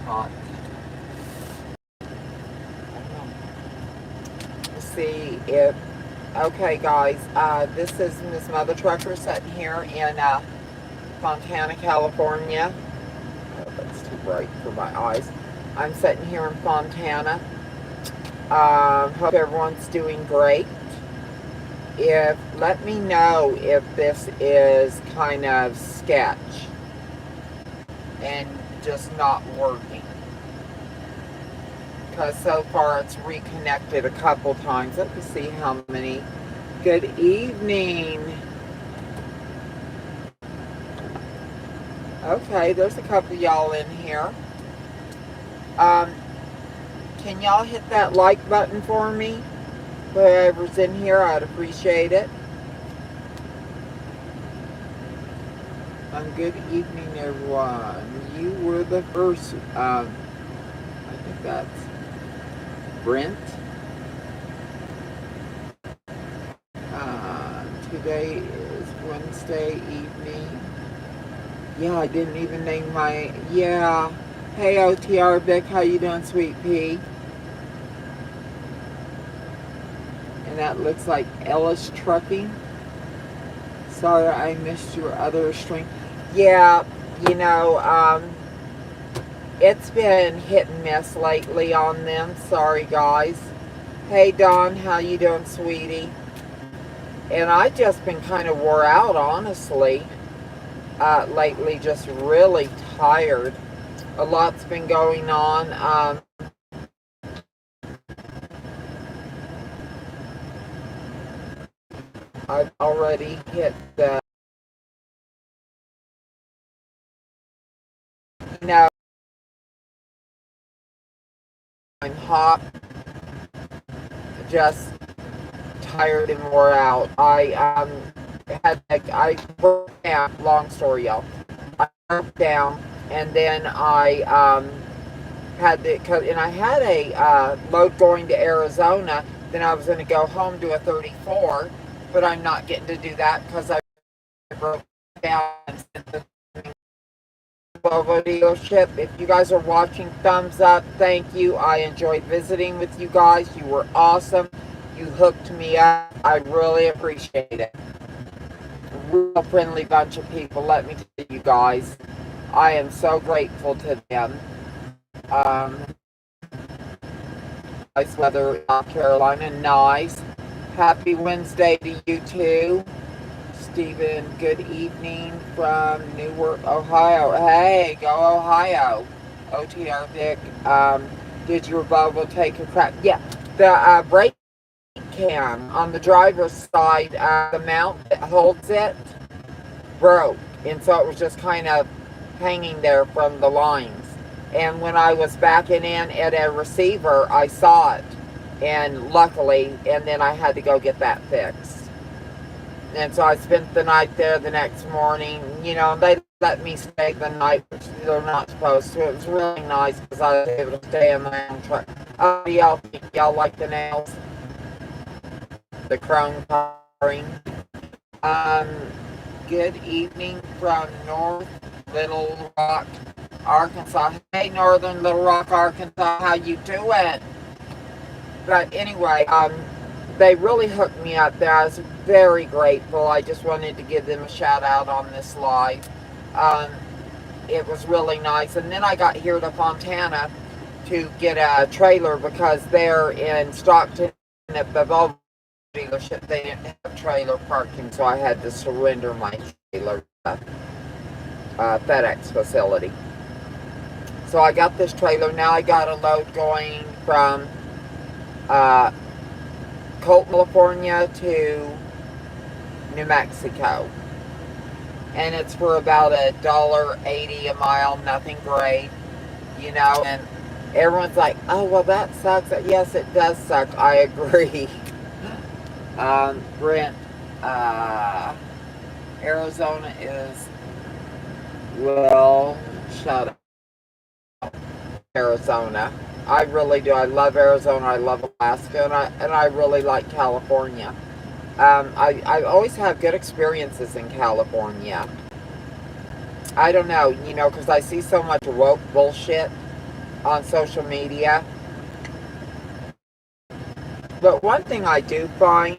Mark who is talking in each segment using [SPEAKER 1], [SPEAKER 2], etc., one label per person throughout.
[SPEAKER 1] hot. See if okay, guys. This is Miss Mother Trucker sitting here in Fontana, California. Oh, that's too bright for my eyes. I'm sitting here in Fontana. Hope everyone's doing great. If let me know if this is kind of sketch and just not working, because so far it's reconnected a couple times. Let me see how many. Good evening. Okay, there's a couple of y'all in here. Can y'all hit that like button for me? Whoever's in here, I'd appreciate it. Good evening, everyone. You were the first. I think that's Brent. Today is Wednesday evening. Yeah, I didn't even name my. Yeah. Hey, OTR Vic, how you doing, sweet pea? And that looks like Ellis Trucking. Sorry, I missed your other stream. Yeah, it's been hit and miss lately on them. Sorry, guys. Hey, Dawn, how you doing, sweetie? And I just been kind of wore out, honestly, lately. Just really tired. A lot's been going on. I've already hit the, I'm hot, just tired and wore out. I broke down, long story, y'all. I broke down, and then I I had a load going to Arizona. Then I was going to go home to a 34, but I'm not getting to do that because I broke down and sent the Volvo dealership. If you guys are watching, thumbs up. Thank you. I enjoyed visiting with you guys. You were awesome. You hooked me up. I really appreciate it. Real friendly bunch of people. Let me tell you guys, I am so grateful to them. Nice weather in North Carolina. Nice. Happy Wednesday to you too. Stephen, good evening from Newark, Ohio. Hey, go Ohio. OTR Vic, did your Volvo take a crack? Yeah, the brake cam on the driver's side, the mount that holds it, broke. And so it was just kind of hanging there from the lines. And when I was backing in at a receiver, I saw it. And luckily, and then I had to go get that fixed. And so I spent the night there the next morning. They let me stay the night, which they're not supposed to. It was really nice because I was able to stay in my own truck. Y'all like the nails? The chrome coloring. Good evening from North Little Rock, Arkansas. Hey, Northern Little Rock, Arkansas, how you doing? But anyway, they really hooked me up there. I was very grateful. I just wanted to give them a shout out on this live. It was really nice. And then I got here to Fontana to get a trailer because they're in Stockton at the Volvo dealership. They didn't have trailer parking, so I had to surrender my trailer to FedEx facility. So I got this trailer. Now I got a load going from Colt, California to New Mexico. And it's for about $1.80 a mile, nothing great, and everyone's like, oh, well, that sucks. Yes, it does suck. I agree. Brent, Arizona is, well, shut up. Arizona. I really do. I love Arizona. I love Alaska, and I really like California. I always have good experiences in California. I don't know, because I see so much woke bullshit on social media. But one thing I do find,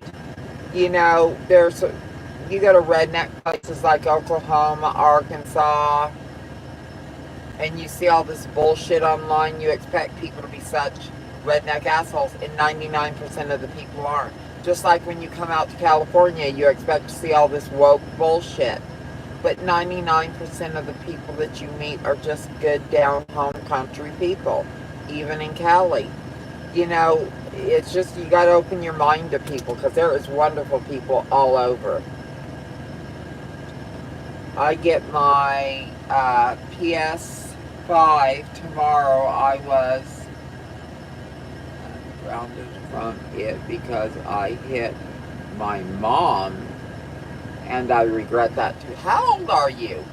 [SPEAKER 1] you know, you go to redneck places like Oklahoma, Arkansas, and you see all this bullshit online. You expect people to be such redneck assholes, and 99% of the people aren't. Just like when you come out to California, you expect to see all this woke bullshit. But 99% of the people that you meet are just good down home country people, even in Cali. You know, it's just, you got to open your mind to people, because there is wonderful people all over. I get my PS5 tomorrow. I was grounded from it because I hit my mom, and I regret that too. How old are you?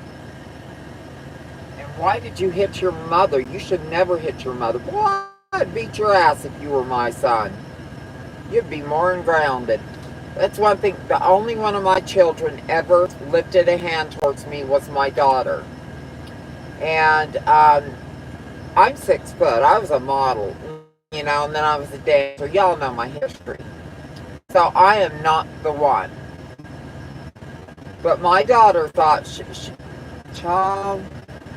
[SPEAKER 1] And why did you hit your mother? You should never hit your mother. Boy, I'd beat your ass if you were my son. You'd be more than grounded. That's one thing. The only one of my children ever lifted a hand towards me was my daughter. And I'm 6 foot. I was a model, you know, and then I was a dancer. Y'all know my history. So I am not the one. But my daughter thought, child,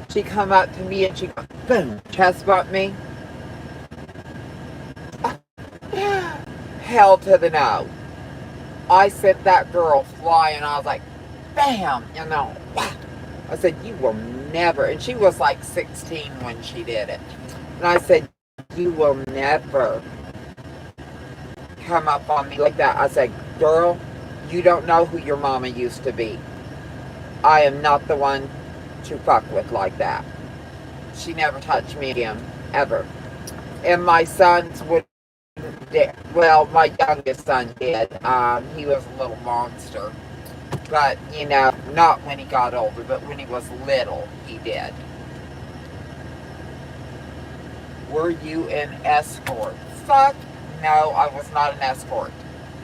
[SPEAKER 1] she come up to me and she go, boom, chest bumped me. Hell to the no. I sent that girl flying. I was like, bam, you know. I said, you will never. And she was like 16 when she did it. And I said, you will never come up on me like that. I said, girl, you don't know who your mama used to be. I am not the one to fuck with like that. She never touched me again, ever. And my sons would, well, my youngest son did. He was a little monster. But, you know, not when he got older, but when he was little, he did. Were you an escort? Fuck no, I was not an escort.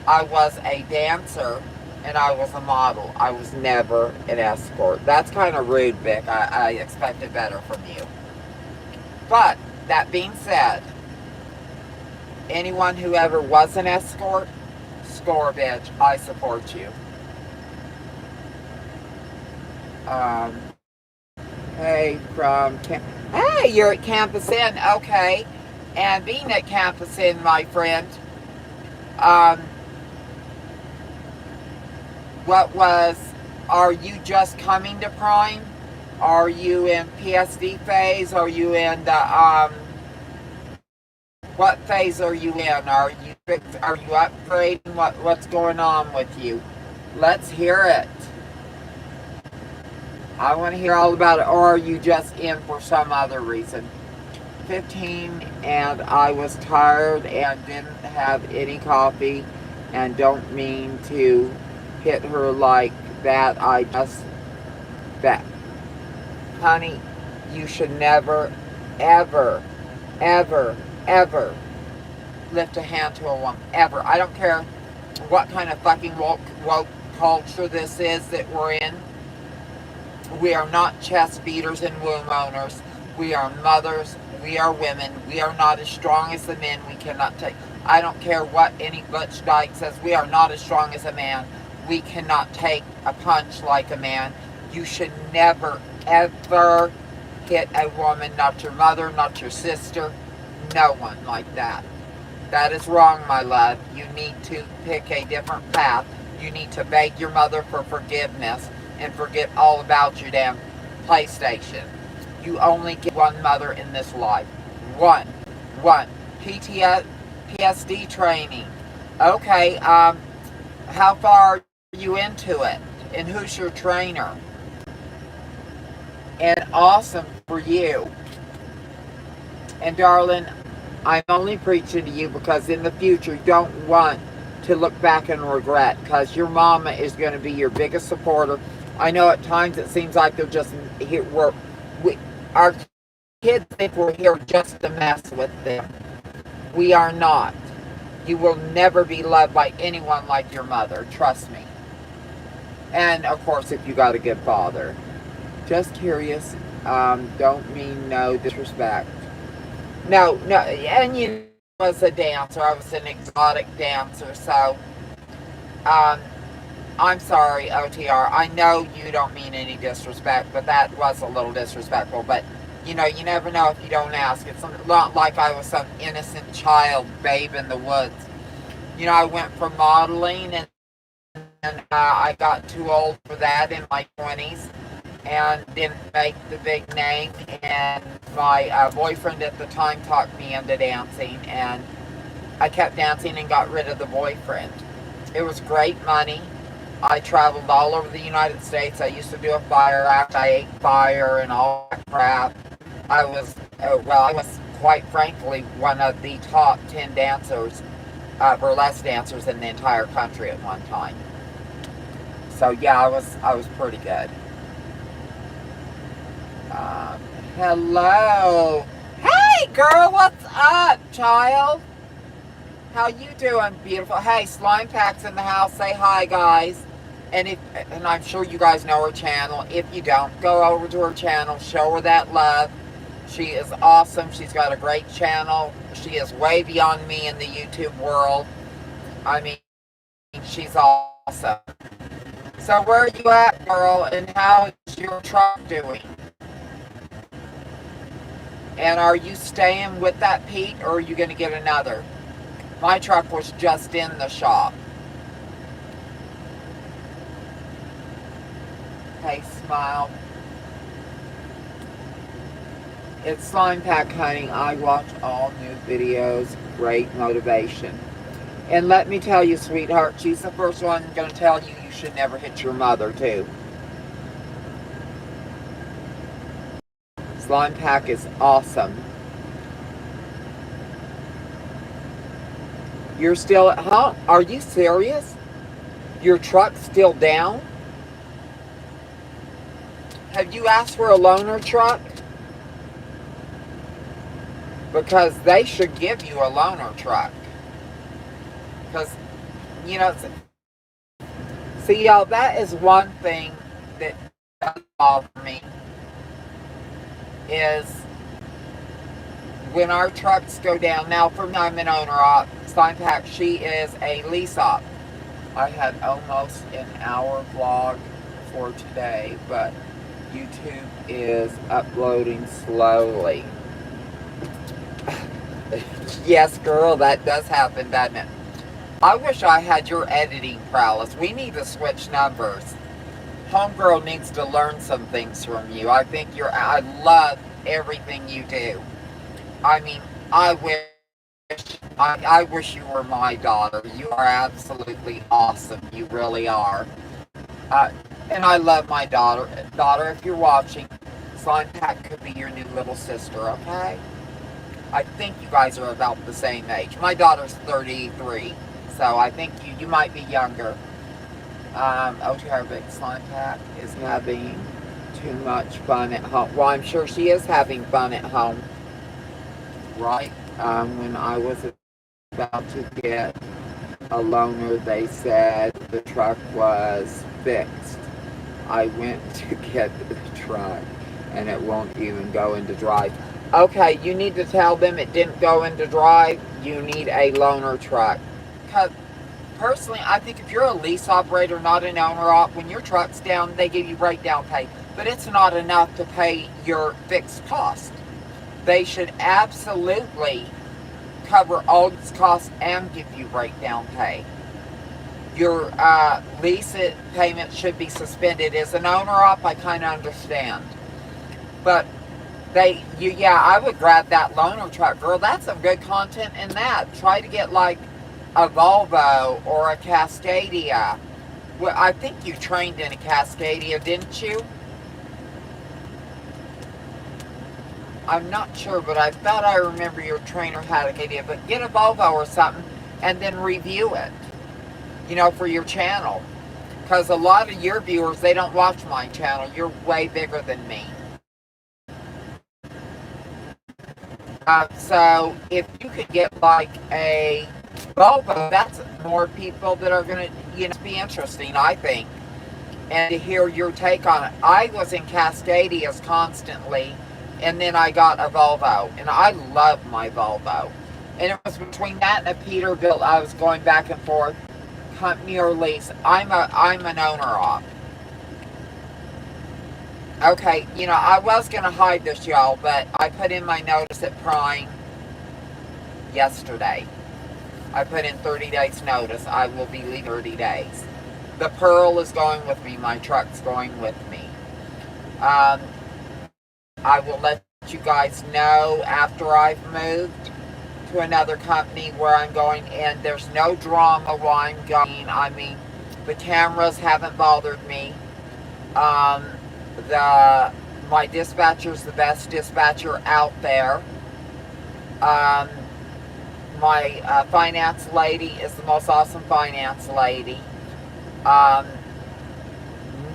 [SPEAKER 1] I was a dancer, and I was a model. I was never an escort. That's kind of rude, Vic. I expected better from you. But, that being said, anyone who ever was an escort, score, bitch. I support you. Hey, hey, you're at Campus Inn. Okay. And being at Campus Inn, my friend, are you just coming to Prime? Are you in PSD phase? Are you in the, what phase are you in? Are you upgrading? What's going on with you? Let's hear it. I want to hear all about it. Or are you just in for some other reason? 15, and I was tired and didn't have any coffee, and don't mean to hit her like that. Honey, you should never, ever, ever, ever lift a hand to a woman. Ever. I don't care what kind of fucking woke culture this is that we're in. We are not chest beaters and womb owners. We are mothers. We are women. We are not as strong as the men. We cannot take. I don't care what any Butch Dyke says. We are not as strong as a man. We cannot take a punch like a man. You should never, ever hit a woman. Not your mother, not your sister. No one like that. That is wrong, my love. You need to pick a different path. You need to beg your mother for forgiveness and forget all about your damn PlayStation. You only get one mother in this life. One. PTSD training. Okay, how far are you into it? And who's your trainer? And awesome for you. And darling, I'm only preaching to you because in the future you don't want to look back and regret, because your mama is going to be your biggest supporter. I know at times it seems like they're just here. Our kids think we're here just to mess with them. We are not. You will never be loved by anyone like your mother. Trust me. And of course, if you got a good father. Just curious. Don't mean no disrespect. No, no, and you know, I was a dancer. I was an exotic dancer, so um, I'm sorry, OTR. I know you don't mean any disrespect, but that was a little disrespectful. But you know, you never know if you don't ask. It's not like I was some innocent child, babe in the woods. You know, I went for modeling, and I got too old for that in my 20s, and didn't make the big name. And my boyfriend at the time talked me into dancing, and I kept dancing and got rid of the boyfriend. It was great money. I traveled all over the United States. I used to do a fire act. I ate fire and all that crap. I was quite frankly one of the top 10 dancers, burlesque dancers in the entire country at one time. So yeah, I was pretty good. Um, Hello. Hey girl, what's up, child? How you doing, beautiful? Hey, Slime Pack's in the house. Say hi, guys. And I'm sure you guys know her channel. If you don't, go over to her channel. Show her that love. She is awesome. She's got a great channel. She is way beyond me in the YouTube world. I mean, she's awesome. So where are you at, girl? And how is your truck doing? And are you staying with that Pete, or are you going to get another? My truck was just in the shop. Hey, smile. It's Slime Pack, honey. I watch all new videos. Great motivation. And let me tell you, sweetheart, she's the first one going to tell you should never hit your mother, too. Slime Pack is awesome. You're still at home? Are you serious? Your truck's still down? Have you asked for a loaner truck? Because they should give you a loaner truck. Because, you know, see, y'all, that is one thing that does bother me, is when our trucks go down. Now, for me, I'm an owner-op. Slime Pack, she is a lease-op. I had almost an hour vlog for today, but YouTube is uploading slowly. Yes, girl, that does happen, doesn't it? I wish I had your editing prowess. We need to switch numbers. Homegirl needs to learn some things from you. I love everything you do. I mean, I wish you were my daughter. You are absolutely awesome. You really are. And I love my daughter. Daughter, if you're watching, Slime Pack could be your new little sister, okay? I think you guys are about the same age. My daughter's 33, so I think you might be younger. OTR Big Slime Pack is having too much fun at home. Well, I'm sure she is having fun at home. Right? When I was about to get a loaner, they said the truck was fixed. I went to get the truck and it won't even go into drive. Okay, you need to tell them it didn't go into drive. You need a loaner truck. Because personally, I think if you're a lease operator, not an owner-op, when your truck's down, they give you breakdown pay. But it's not enough to pay your fixed cost. They should absolutely cover all its costs and give you breakdown pay. Your lease payment should be suspended. As an owner-op, I kind of understand. But I would grab that loaner truck, girl. That's some good content in that. Try to get like a Volvo or a Cascadia. Well, I think you trained in a Cascadia, didn't you? I'm not sure, but I thought I remember your trainer had a Cascadia. But get a Volvo or something and then review it, you know, for your channel. Because a lot of your viewers, they don't watch my channel. You're way bigger than me. So if you could get like a Volvo, that's more people that are going to, you know, be interesting, I think, and to hear your take on it. I was in Cascadias constantly, And then I got a Volvo, and I love my Volvo. And it was between that and a Peterbilt I was going back and forth, company or lease. I'm an owner of. Okay, I was gonna hide this, y'all, but I put in my notice at Prime yesterday. I put in 30 days notice. I will be leaving 30 days. The Pearl is going with me. My truck's going with me. Um, I will let you guys know after I've moved to another company where I'm going, and there's no drama while I'm going. I mean, the cameras haven't bothered me. Um, my dispatcher's the best dispatcher out there. Um, my finance lady is the most awesome finance lady. Um,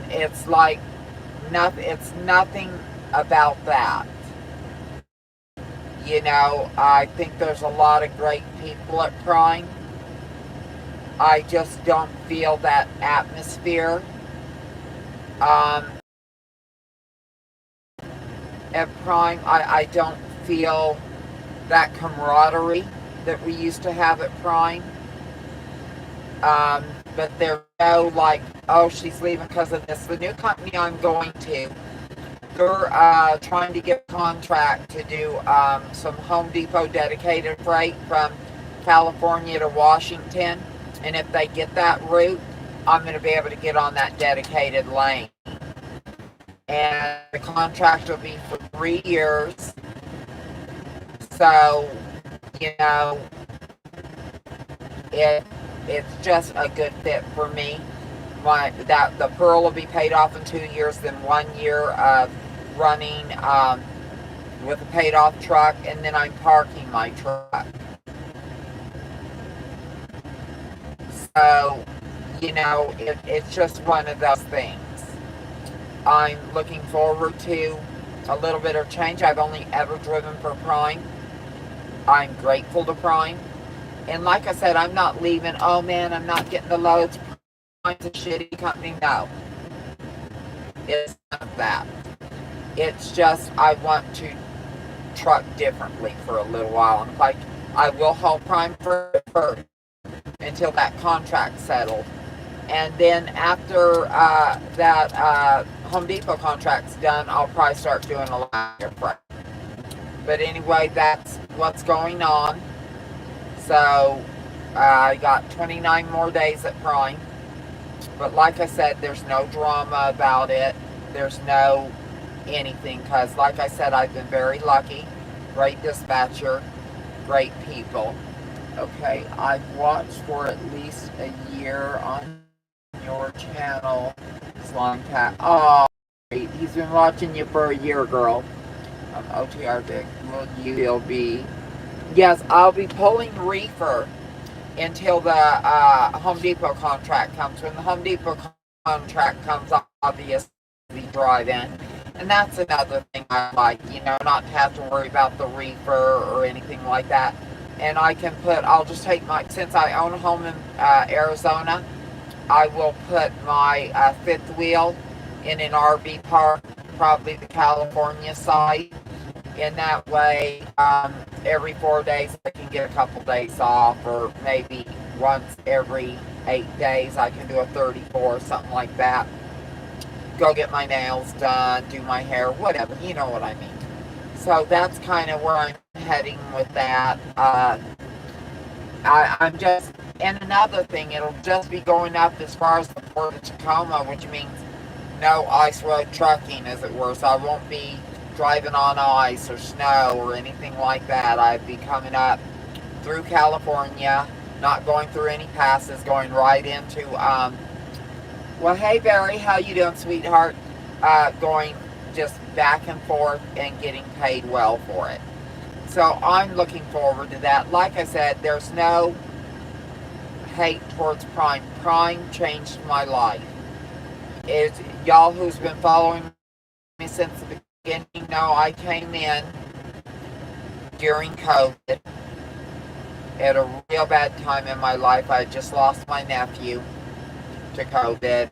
[SPEAKER 1] it's like nothing. It's nothing about that. I think there's a lot of great people at Prime. I just don't feel that atmosphere. At Prime, I don't feel that camaraderie that we used to have at Prime. But there's no like, oh, she's leaving because of this. The new company I'm going to, they're trying to get a contract to do some Home Depot dedicated freight from California to Washington. And if they get that route, I'm going to be able to get on that dedicated lane. And the contract will be for 3 years. So, it's just a good fit for me. The Pearl will be paid off in 2 years, then 1 year of running with a paid off truck, and then I'm parking my truck. So, it's just one of those things. I'm looking forward to a little bit of change. I've only ever driven for Prime. I'm grateful to Prime. And like I said, I'm not leaving, oh man, I'm not getting the loads. Prime's a shitty company. No. It's not that. It's just I want to truck differently for a little while. And I will hold Prime for until that contract's settled. And then after that Home Depot contract's done, I'll probably start doing a lot of freight. But anyway, that's what's going on. So I got 29 more days at Prime. But like I said, there's no drama about it. There's no anything. Because like I said, I've been very lucky. Great dispatcher. Great people. Okay, I've watched for at least a year on your channel. Slime Cat. Oh, he's been watching you for a year, girl. OTR Dick. Will you be? Yes, I'll be pulling reefer until the Home Depot contract comes. When the Home Depot contract comes, obviously drive-in. And that's another thing I like, not have to worry about the reefer or anything like that. And I'll just take since I own a home in Arizona, I will put my fifth wheel in an RV park, probably the California side. And that way, every 4 days I can get a couple days off, or maybe once every 8 days I can do a 34 or something like that. Go get my nails done, do my hair, whatever, you know what I mean. So that's kind of where I'm heading with that. I'm just, and another thing, it'll just be going up as far as the Port of Tacoma, which means no ice road trucking, as it were. So I won't be driving on ice or snow or anything like that. I'd be coming up through California, not going through any passes, going right into, well, hey Barry, how you doing, sweetheart? Going just back and forth and getting paid well for it. So I'm looking forward to that. Like I said, there's no hate towards Prime. Prime changed my life. Y'all who's been following me since the beginning know I came in during COVID at a real bad time in my life. I just lost my nephew to COVID.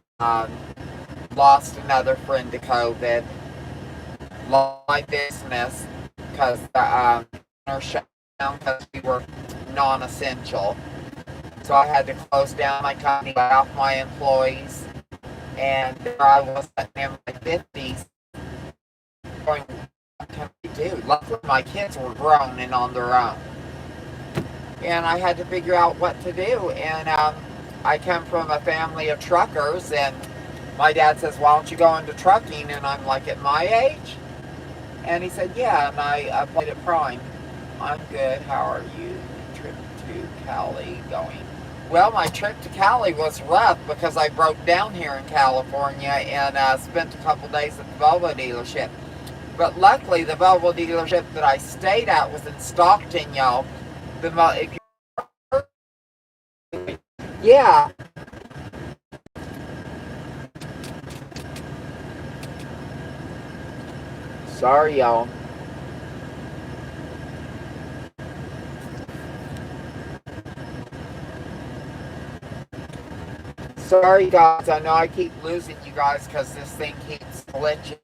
[SPEAKER 1] Lost another friend to COVID. my business because the owner shut down because we were non-essential. So I had to close down my company, lay off my employees, and there I was in my 50s going, what can I do? Luckily my kids were grown and on their own. And I had to figure out what to do. And I come from a family of truckers, and my dad says, why don't you go into trucking? And I'm like, at my age? And he said, yeah, and I applied at Prime. I'm good, how are you? Trip to Cali going. Well, my trip to Cali was rough because I broke down here in California and spent a couple days at the Volvo dealership. But luckily, the Volvo dealership that I stayed at was in Stockton, y'all. If you, yeah. Sorry, y'all. Sorry, guys. I know I keep losing you guys because this thing keeps glitching.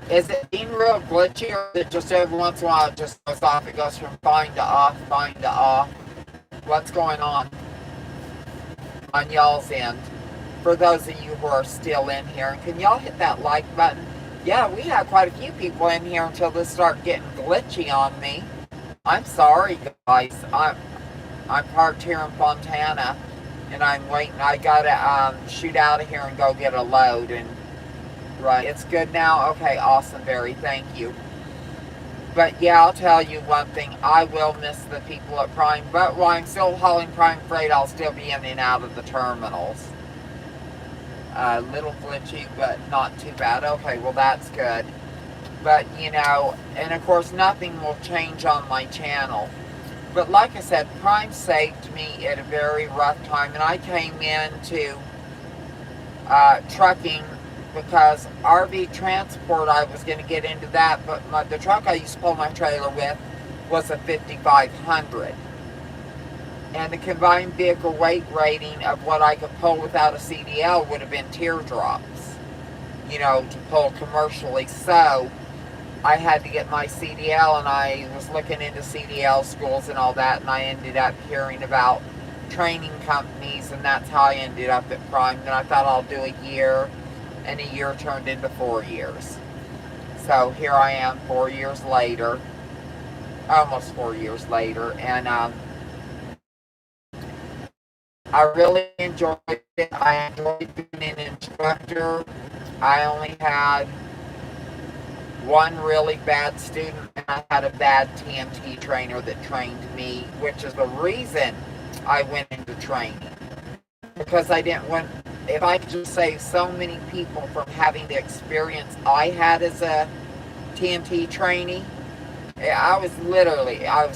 [SPEAKER 1] Is it being real glitchy, or is it just every once in a while it just goes off? It goes from fine to off, fine to off. What's going on y'all's end? For those of you who are still in here, can y'all hit that like button? Yeah, we had quite a few people in here until this started getting glitchy on me. I'm sorry, guys. I'm parked here in Fontana, and I'm waiting. I gotta shoot out of here and go get a load. And right, it's good now. Okay, awesome, Barry. Thank you. But yeah, I'll tell you one thing. I will miss the people at Prime, but while I'm still hauling Prime freight, I'll still be in and out of the terminals. A little glitchy, but not too bad. Okay, well that's good. But you know, and of course nothing will change on my channel. But like I said, Prime saved me at a very rough time, and I came into trucking because RV transport, I was going to get into that, but the truck I used to pull my trailer with was a 5500. And the combined vehicle weight rating of what I could pull without a CDL would have been teardrops, you know, to pull commercially. So I had to get my CDL, and I was looking into CDL schools and all that, and I ended up hearing about training companies, and that's how I ended up at Prime. Then I thought I'll do a year, and a year turned into 4 years. So here I am 4 years later, almost 4 years later, and I really enjoyed it. I enjoyed being an instructor. I only had one really bad student, and I had a bad TNT trainer that trained me, which is the reason I went into training. Because I didn't want, if I could just save so many people from having the experience I had as a TNT trainee, I was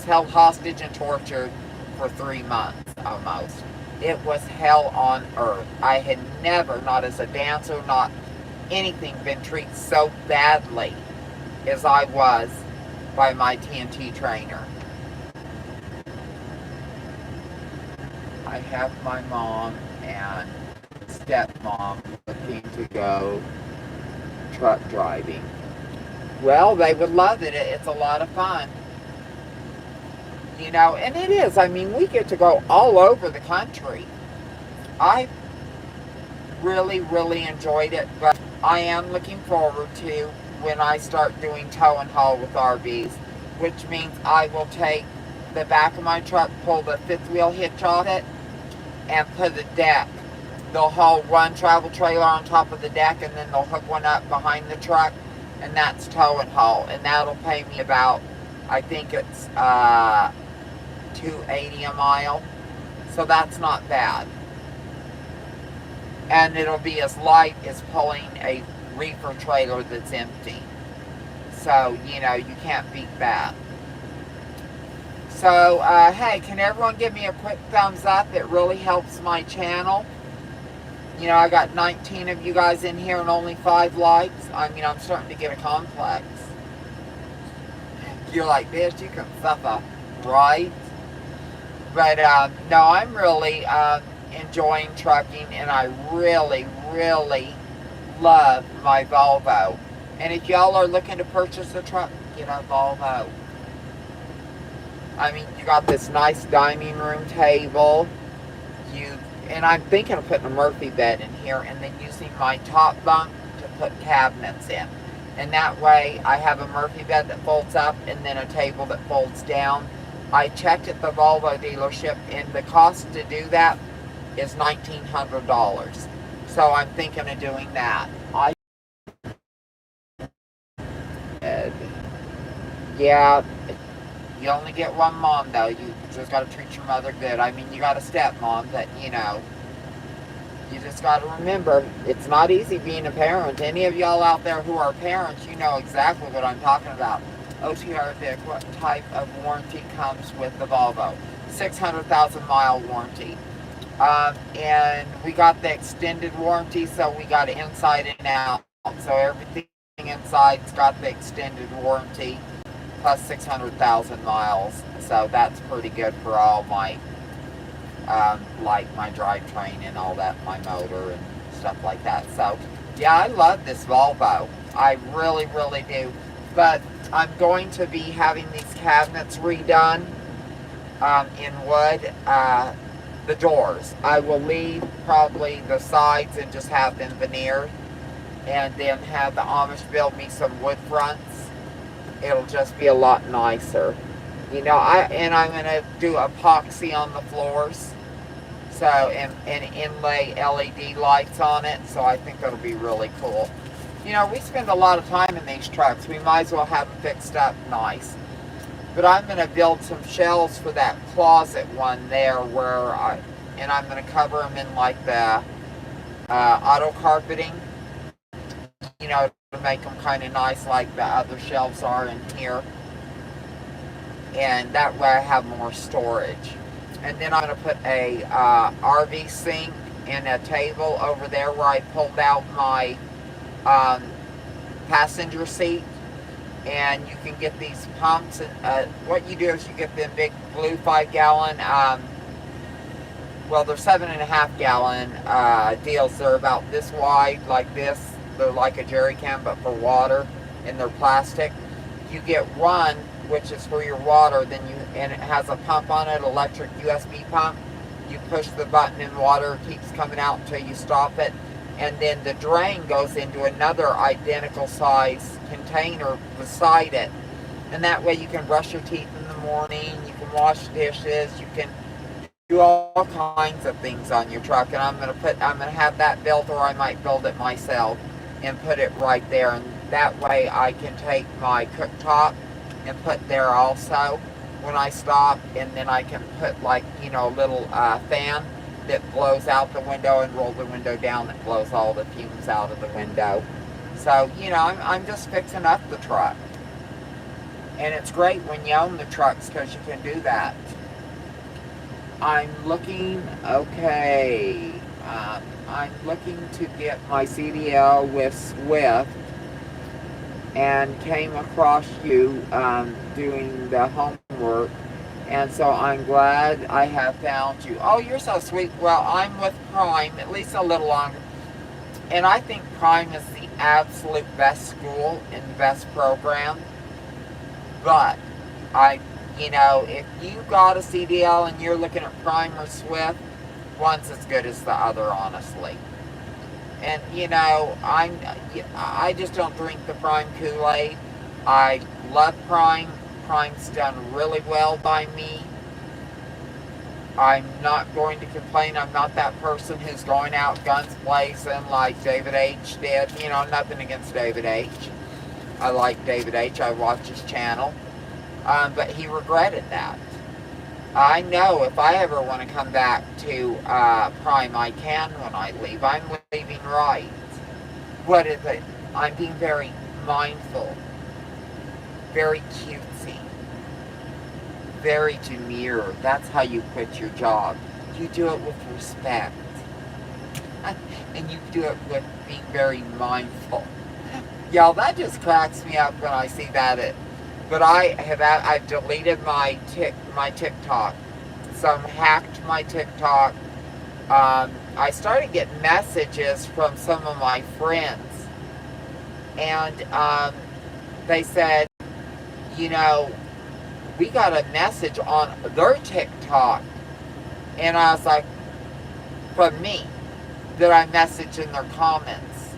[SPEAKER 1] held hostage and tortured for 3 months almost. It was hell on earth. I had never, not as a dancer, not anything, been treated so badly as I was by my TNT trainer. I have my mom and stepmom looking to go truck driving. Well, they would love it. It's a lot of fun. You know, and it is. I mean, we get to go all over the country. I really, really enjoyed it, but I am looking forward to when I start doing tow and haul with RVs, which means I will take the back of my truck, pull the fifth wheel hitch off it, and put a deck. They'll haul one travel trailer on top of the deck, and then they'll hook one up behind the truck, and that's tow and haul. And that'll pay me about, I think it's $2.80 a mile. So that's not bad. And it'll be as light as pulling a reefer trailer that's empty. So, you know, you can't beat that. So, hey, can everyone give me a quick thumbs up? It really helps my channel. You know, I got 19 of you guys in here and only 5 likes. I mean, I'm starting to get a complex. You're like, bitch, you can suffer, right? But, no, I'm really enjoying trucking, and I really, really love my Volvo. And if y'all are looking to purchase a truck, get a Volvo. I mean, you got this nice dining room table. You and I'm thinking of putting a Murphy bed in here, and then using my top bunk to put cabinets in. And that way, I have a Murphy bed that folds up, and then a table that folds down. I checked at the Volvo dealership, and the cost to do that is $1,900. So I'm thinking of doing that. Yeah, you only get one mom though. You just got to treat your mother good. I mean, you got a stepmom, but you just got to remember it's not easy being a parent. Any of y'all out there who are parents, you know exactly what I'm talking about. OTR Vic, what type of warranty comes with the Volvo? 600,000 mile warranty. And we got the extended warranty, so we got it inside and out. So everything inside's got the extended warranty plus 600,000 miles. So that's pretty good for all my, like my drivetrain and all that, my motor and stuff like that. So yeah, I love this Volvo. I really, really do. But I'm going to be having these cabinets redone in wood. The doors. I will leave probably the sides and just have them veneered, and then have the Amish build me some wood fronts. It'll just be a lot nicer. I'm going to do epoxy on the floors, so and inlay LED lights on it, so I think that'll be really cool. We spend a lot of time in these trucks. We might as well have them fixed up nice. But I'm going to build some shelves for that closet one there and I'm going to cover them in like the auto carpeting, to make them kind of nice like the other shelves are in here. And that way I have more storage. And then I'm going to put a RV sink and a table over there where I pulled out my passenger seat. And you can get these pumps. And what you do is you get them big blue 5-gallon, they're 7.5 gallon deals. They're about this wide, like this. They're like a jerry can, but for water, and they're plastic. You get one, which is for your water, and it has a pump on it, electric USB pump. You push the button and water keeps coming out until you stop it. And then the drain goes into another identical size container beside it. And that way you can brush your teeth in the morning, you can wash dishes, you can do all kinds of things on your truck. And I'm gonna have that built, or I might build it myself and put it right there. And that way I can take my cooktop and put there also when I stop, and then I can put like, a little fan that blows out the window and roll the window down that blows all the fumes out of the window. So, I'm just fixing up the truck. And it's great when you own the trucks because you can do that. I'm looking to get my CDL with Swift, and came across you doing the homework. And so I'm glad I have found you. Oh, you're so sweet. Well, I'm with Prime, at least a little longer. And I think Prime is the absolute best school and the best program. But, if you got a CDL and you're looking at Prime or Swift, one's as good as the other, honestly. And, I just don't drink the Prime Kool-Aid. I love Prime. Prime's done really well by me. I'm not going to complain. I'm not that person who's going out guns blazing like David H. did. Nothing against David H. I like David H. I watch his channel. But he regretted that. I know if I ever want to come back to Prime, I can when I leave. I'm leaving right. What is it? I'm being very mindful. Very cutesy, very demure. That's how you quit your job. You do it with respect, and you do it with being very mindful. Y'all, that just cracks me up when I see that. But I've deleted my TikTok. Some hacked my TikTok. I started getting messages from some of my friends And they said, you know, we got a message on their TikTok. And I was like, from me, that I messaged in their comments.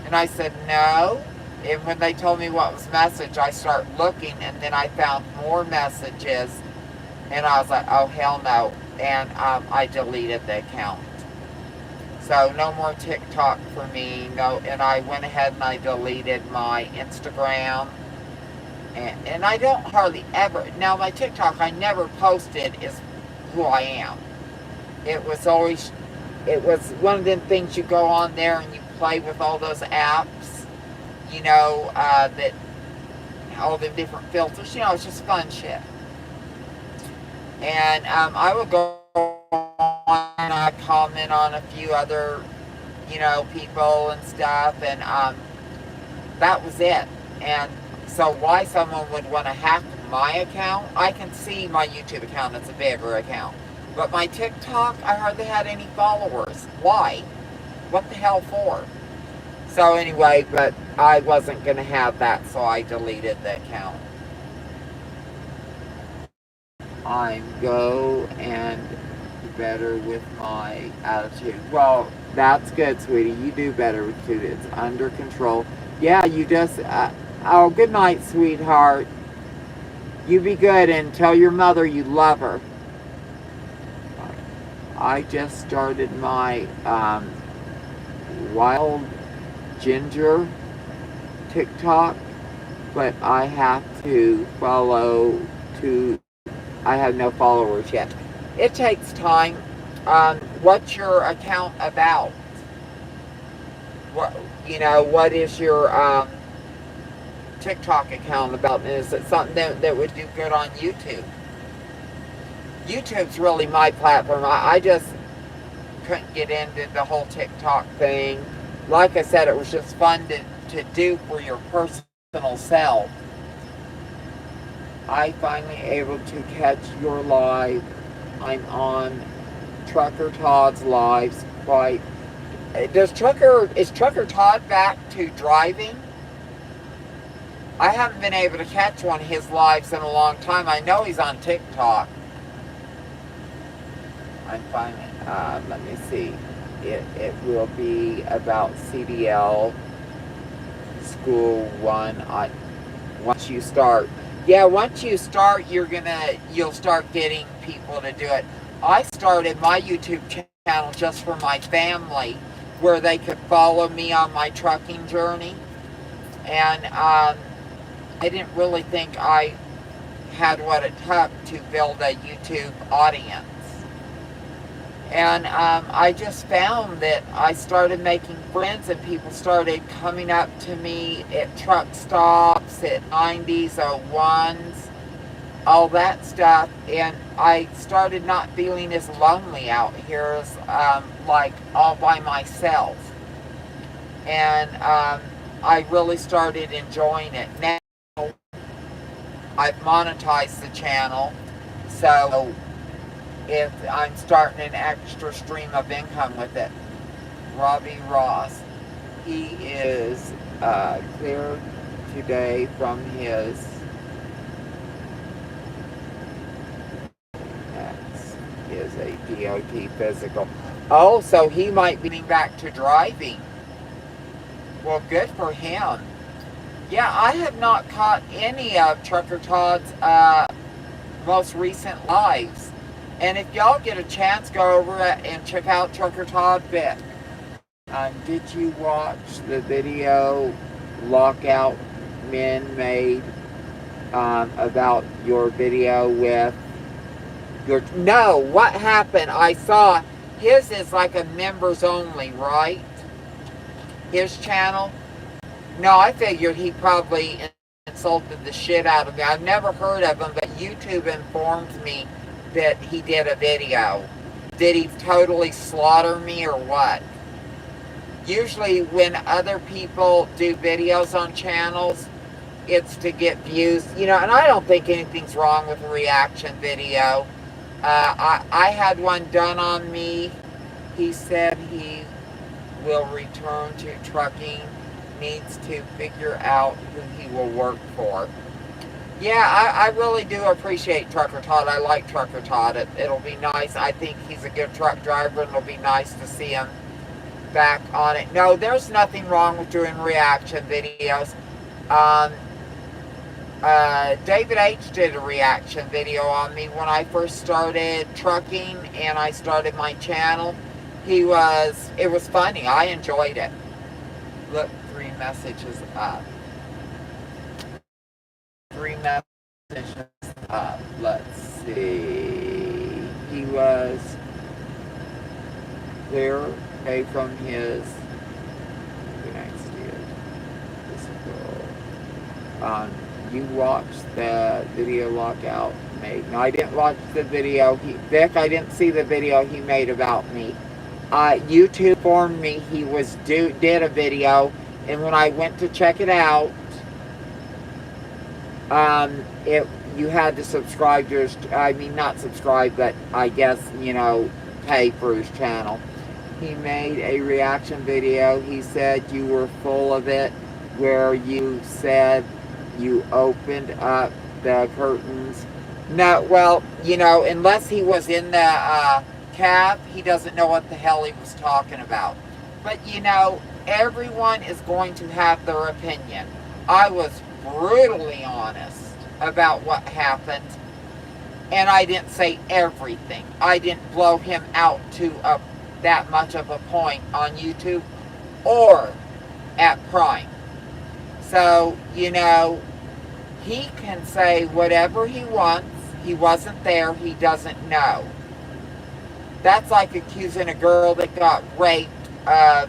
[SPEAKER 1] And I said, no. And when they told me what was message, I started looking, and then I found more messages. And I was like, oh, hell no. And I deleted the account. So no more TikTok for me. No, and I went ahead and I deleted my Instagram. And I don't hardly ever. Now, my TikTok, I never posted is who I am. It was one of them things you go on there and you play with all those apps, that all the different filters. It's just fun shit. And I would go on and I comment on a few other, people and stuff, and that was it. And so why someone would want to hack my account, I can see my YouTube account, it's a bigger account. But my TikTok, I hardly had any followers. Why? What the hell for? So anyway, but I wasn't going to have that, so I deleted the account. I go and do better with my attitude. Well, that's good, sweetie. You do better with it. It's under control. Yeah, you just... oh, good night, sweetheart. You be good and tell your mother you love her. I just started my wild ginger TikTok, but I have to follow I have no followers yet. It takes time. What's your account about? What is your TikTok account about? Is it something that would do good on YouTube? YouTube's really my platform. I just couldn't get into the whole TikTok thing. Like I said, it was just fun to do for your personal self. I finally able to catch your live. I'm on Trucker Todd's lives quite. Is Trucker Todd back to driving? I haven't been able to catch one of his lives in a long time. I know he's on TikTok. I'm finally, let me see. It will be about CDL School 1. Once you start. Yeah, once you start, you'll start getting people to do it. I started my YouTube channel just for my family, where they could follow me on my trucking journey. And I didn't really think I had what it took to build a YouTube audience. And I just found that I started making friends, and people started coming up to me at truck stops, at 90s, 01s, all that stuff. And I started not feeling as lonely out here as like all by myself. And I really started enjoying it. Now I've monetized the channel, so if I'm starting an extra stream of income with it. Robbie Ross, he is cleared today from his is a DOT physical. Oh, so he might be getting back to driving. Well, good for him. Yeah, I have not caught any of Trucker Todd's most recent lives. And if y'all get a chance, go over and check out Trucker Todd Vic. Did you watch the video Lockout Men made about your video with your... No, what happened? I saw his is like a members only, right? His channel? No, I figured he probably insulted the shit out of me. I've never heard of him, but YouTube informed me that he did a video. Did he totally slaughter me or what? Usually when other people do videos on channels, it's to get views, and I don't think anything's wrong with a reaction video. I had one done on me. He said he will return to trucking needs to figure out who he will work for. Yeah, I really do appreciate Trucker Todd. I like Trucker Todd. It'll be nice. I think he's a good truck driver, and it'll be nice to see him back on it. No, there's nothing wrong with doing reaction videos. David H. did a reaction video on me when I first started trucking and I started my channel. It was funny. I enjoyed it. Look, 3 messages up. 3 messages up. Let's see. He was there, okay, from his you watched the video lockout made. No, I didn't watch the video. Vic, I didn't see the video he made about me. YouTube informed me he did a video, and when I went to check it out, you had to subscribe to his, I mean, not subscribe, but I guess, pay for his channel. He made a reaction video. He said you were full of it, where you said you opened up the curtains. No, well, unless he was in the cab, he doesn't know what the hell he was talking about. But, everyone is going to have their opinion. I was brutally honest about what happened, and I didn't say everything. I didn't blow him out to that much of a point on YouTube or at Prime. So, he can say whatever he wants. He wasn't there. He doesn't know. That's like accusing a girl that got raped of,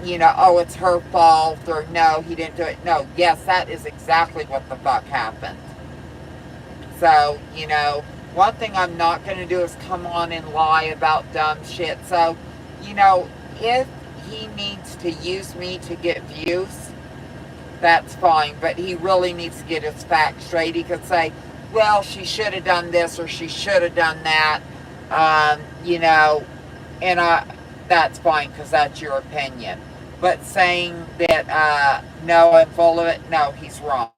[SPEAKER 1] oh, it's her fault, or no, he didn't do it. No, yes, that is exactly what the fuck happened. So, one thing I'm not going to do is come on and lie about dumb shit. So, if he needs to use me to get views, that's fine. But he really needs to get his facts straight. He could say, well, she should have done this or she should have done that. And that's fine because that's your opinion. But saying that, no, I'm full of it, no, he's wrong.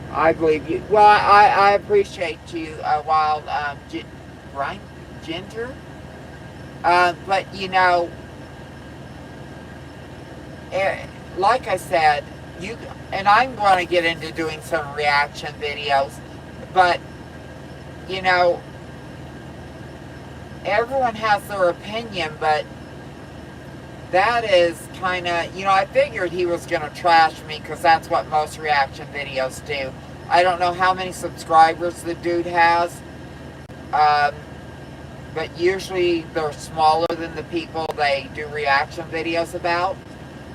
[SPEAKER 1] I believe you. Well, I appreciate you, Wild Brian Ginger. But, like I said, and I'm going to get into doing some reaction videos, but, everyone has their opinion, but that is kind of, I figured he was going to trash me because that's what most reaction videos do. I don't know how many subscribers the dude has, but usually they're smaller than the people they do reaction videos about.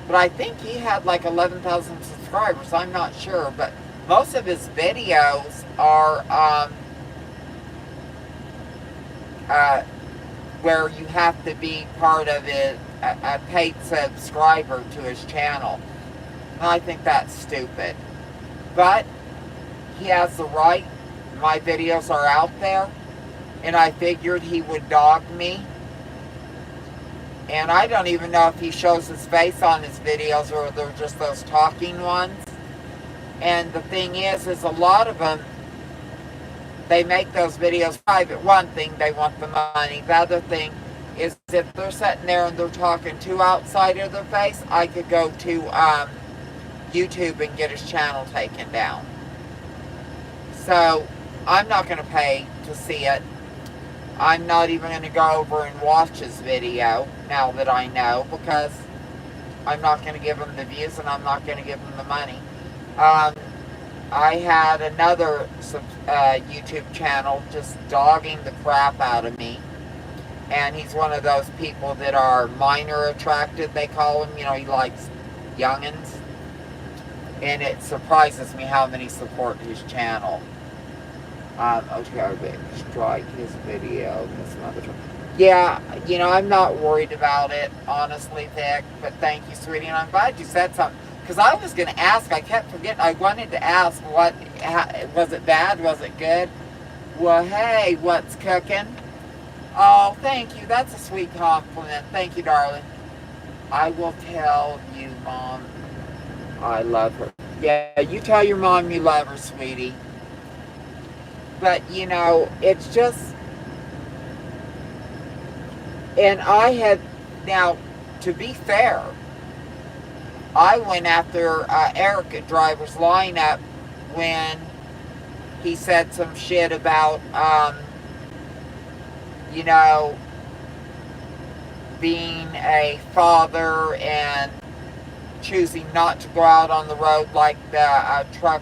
[SPEAKER 1] But I think he had like 11,000 subscribers. I'm not sure, but most of his videos are where you have to be part of it, a paid subscriber to his channel. And I think that's stupid. But he has the right. My videos are out there, and I figured he would dog me. And I don't even know if he shows his face on his videos or they're just those talking ones. And the thing is a lot of them, they make those videos private. One thing, they want the money. The other thing is if they're sitting there and they're talking too outside of their face, I could go to YouTube and get his channel taken down. So I'm not going to pay to see it. I'm not even going to go over and watch his video now that I know, because I'm not going to give him the views and I'm not going to give him the money. I had another YouTube channel just dogging the crap out of me, and he's one of those people that are minor attracted, they call him. He likes youngins, and it surprises me how many support his channel. Okay, strike his video. This mother. Yeah, I'm not worried about it, honestly, Vic, but thank you, sweetie, and I'm glad you said something, because I was going to ask, I kept forgetting, I wanted to ask, was it bad, was it good? Well, hey, what's cooking? Oh, thank you, that's a sweet compliment, thank you, darling. I will tell you, Mom, I love her. Yeah, you tell your mom you love her, sweetie. But, it's just, and I had, now, to be fair, I went after Eric at Driver's Lineup when he said some shit about, you know, being a father and choosing not to go out on the road like the truck,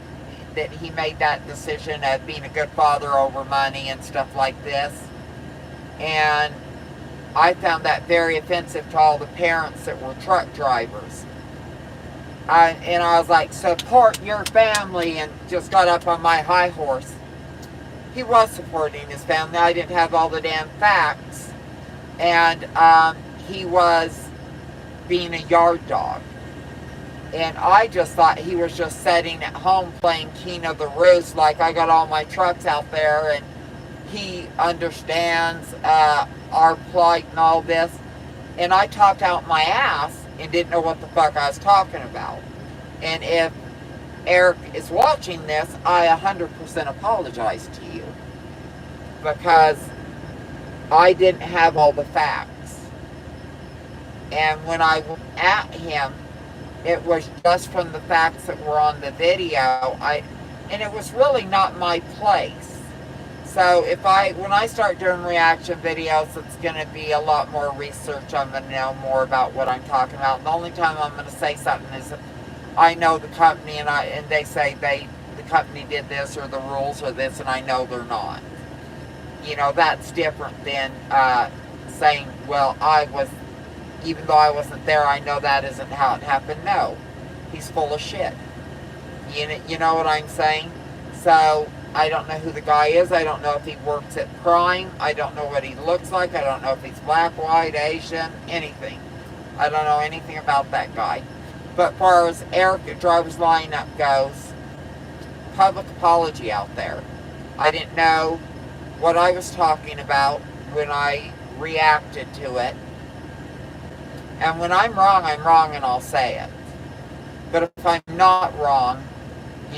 [SPEAKER 1] that he made that decision of being a good father over money and stuff like this. And I found that very offensive to all the parents that were truck drivers. And I was like, support your family, and just got up on my high horse. He was supporting his family. I didn't have all the damn facts. And he was being a yard dog. And I just thought he was just sitting at home playing King of the Roost, like I got all my trucks out there and he understands our plight and all this. And I talked out my ass and didn't know what the fuck I was talking about. And if Eric is watching this, I 100% apologize to you, because I didn't have all the facts. And when I went at him, it was just from the facts that were on the video. And it was really not my place. So when I start doing reaction videos, it's going to be a lot more research. I'm going to know more about what I'm talking about. And the only time I'm going to say something is if I know the company and they say the company did this or the rules are this, and I know they're not. That's different than saying, well, even though I wasn't there, I know that isn't how it happened. No, he's full of shit. You know what I'm saying? So I don't know who the guy is. I don't know if he works at Prime. I don't know what he looks like. I don't know if he's black, white, Asian, anything. I don't know anything about that guy. But as far as Eric at Driver's Lineup goes, public apology out there. I didn't know what I was talking about when I reacted to it. And when I'm wrong and I'll say it. But if I'm not wrong,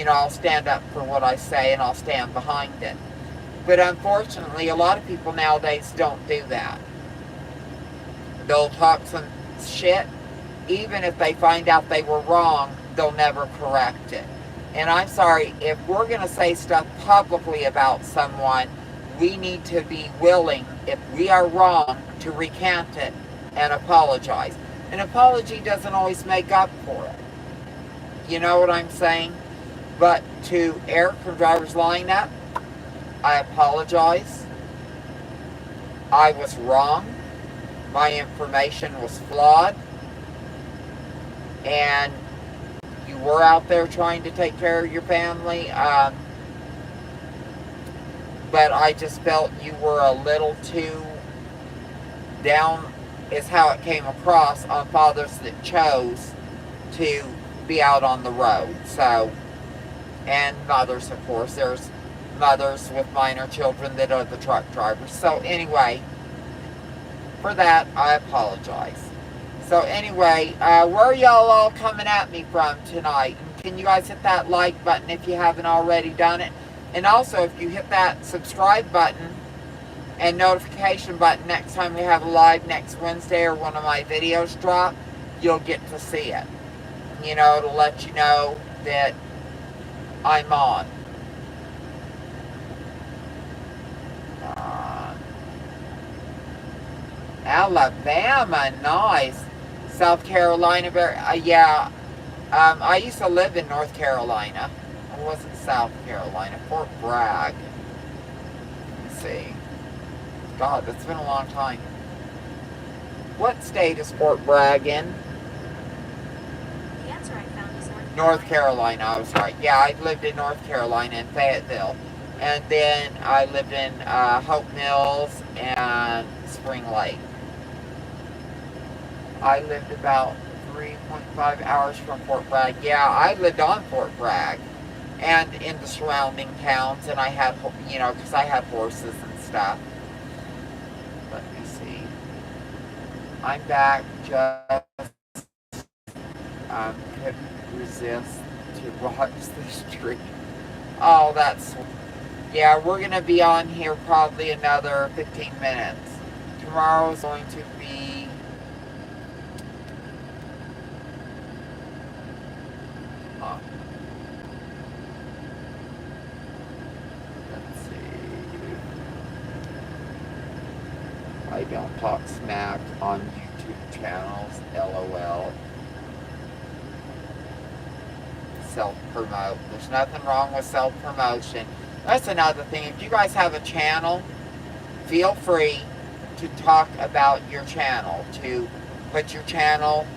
[SPEAKER 1] I'll stand up for what I say and I'll stand behind it. But unfortunately, a lot of people nowadays don't do that. They'll talk some shit. Even if they find out they were wrong, they'll never correct it. And I'm sorry, if we're going to say stuff publicly about someone, we need to be willing, if we are wrong, to recant it and apologize. An apology doesn't always make up for it. You know what I'm saying? But to Eric from Driver's Lineup, I apologize. I was wrong. My information was flawed. And you were out there trying to take care of your family. But I just felt you were a little too down, is how it came across, on fathers that chose to be out on the road. So, and mothers, of course. There's mothers with minor children that are the truck drivers. So anyway, for that, I apologize. So anyway, where are y'all all coming at me from tonight? And can you guys hit that like button if you haven't already done it? And also, if you hit that subscribe button and notification button next time we have a live next Wednesday or one of my videos drop, you'll get to see it. It'll let you know that I'm on. Alabama, nice. South Carolina, yeah. I used to live in North Carolina. It wasn't South Carolina. Fort Bragg. Let's see. God, that's been a long time. What state is Fort Bragg in?
[SPEAKER 2] The answer I found is
[SPEAKER 1] North Carolina. I was right. Yeah, I lived in North Carolina in Fayetteville. And then I lived in Hope Mills and Spring Lake. I lived about 3.5 hours from Fort Bragg. Yeah, I lived on Fort Bragg and in the surrounding towns, and I had, because I had horses and stuff. Let me see. I'm back just couldn't resist to watch the stream. Oh, that's, yeah, we're going to be on here probably another 15 minutes. Tomorrow's going to be, uh, let's see, I don't talk smack on YouTube channels, LOL. Self-promote. There's nothing wrong with self-promotion. That's another thing. If you guys have a channel, feel free to talk about your channel, to put your channel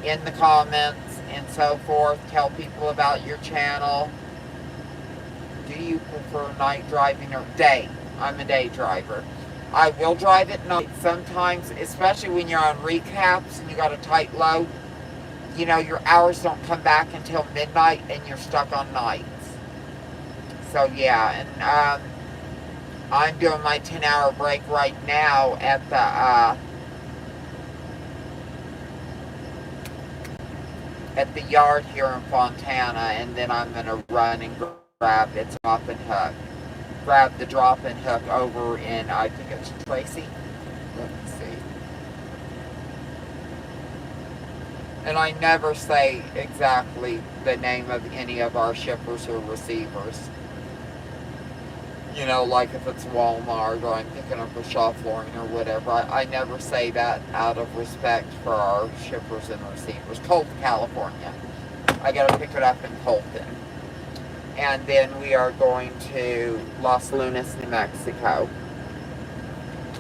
[SPEAKER 1] in the comments and so forth. Tell people about your channel. Do you prefer night driving or day? I'm a day driver. I will drive at night sometimes, especially when you're on recaps and you got a tight load. You know, your hours don't come back until midnight and you're stuck on nights. So yeah, and I'm doing my 10-hour break right now at the yard here in Fontana, and then I'm gonna run and grab its drop and hook. Grab the drop and hook over in, I think it's Tracy. Let's see. And I never say exactly the name of any of our shippers or receivers. You know, like if it's Walmart or I'm picking up a shop flooring or whatever. I never say that out of respect for our shippers and receivers. Colton, California. I gotta pick it up in Colton. And then we are going to Los Lunas, New Mexico.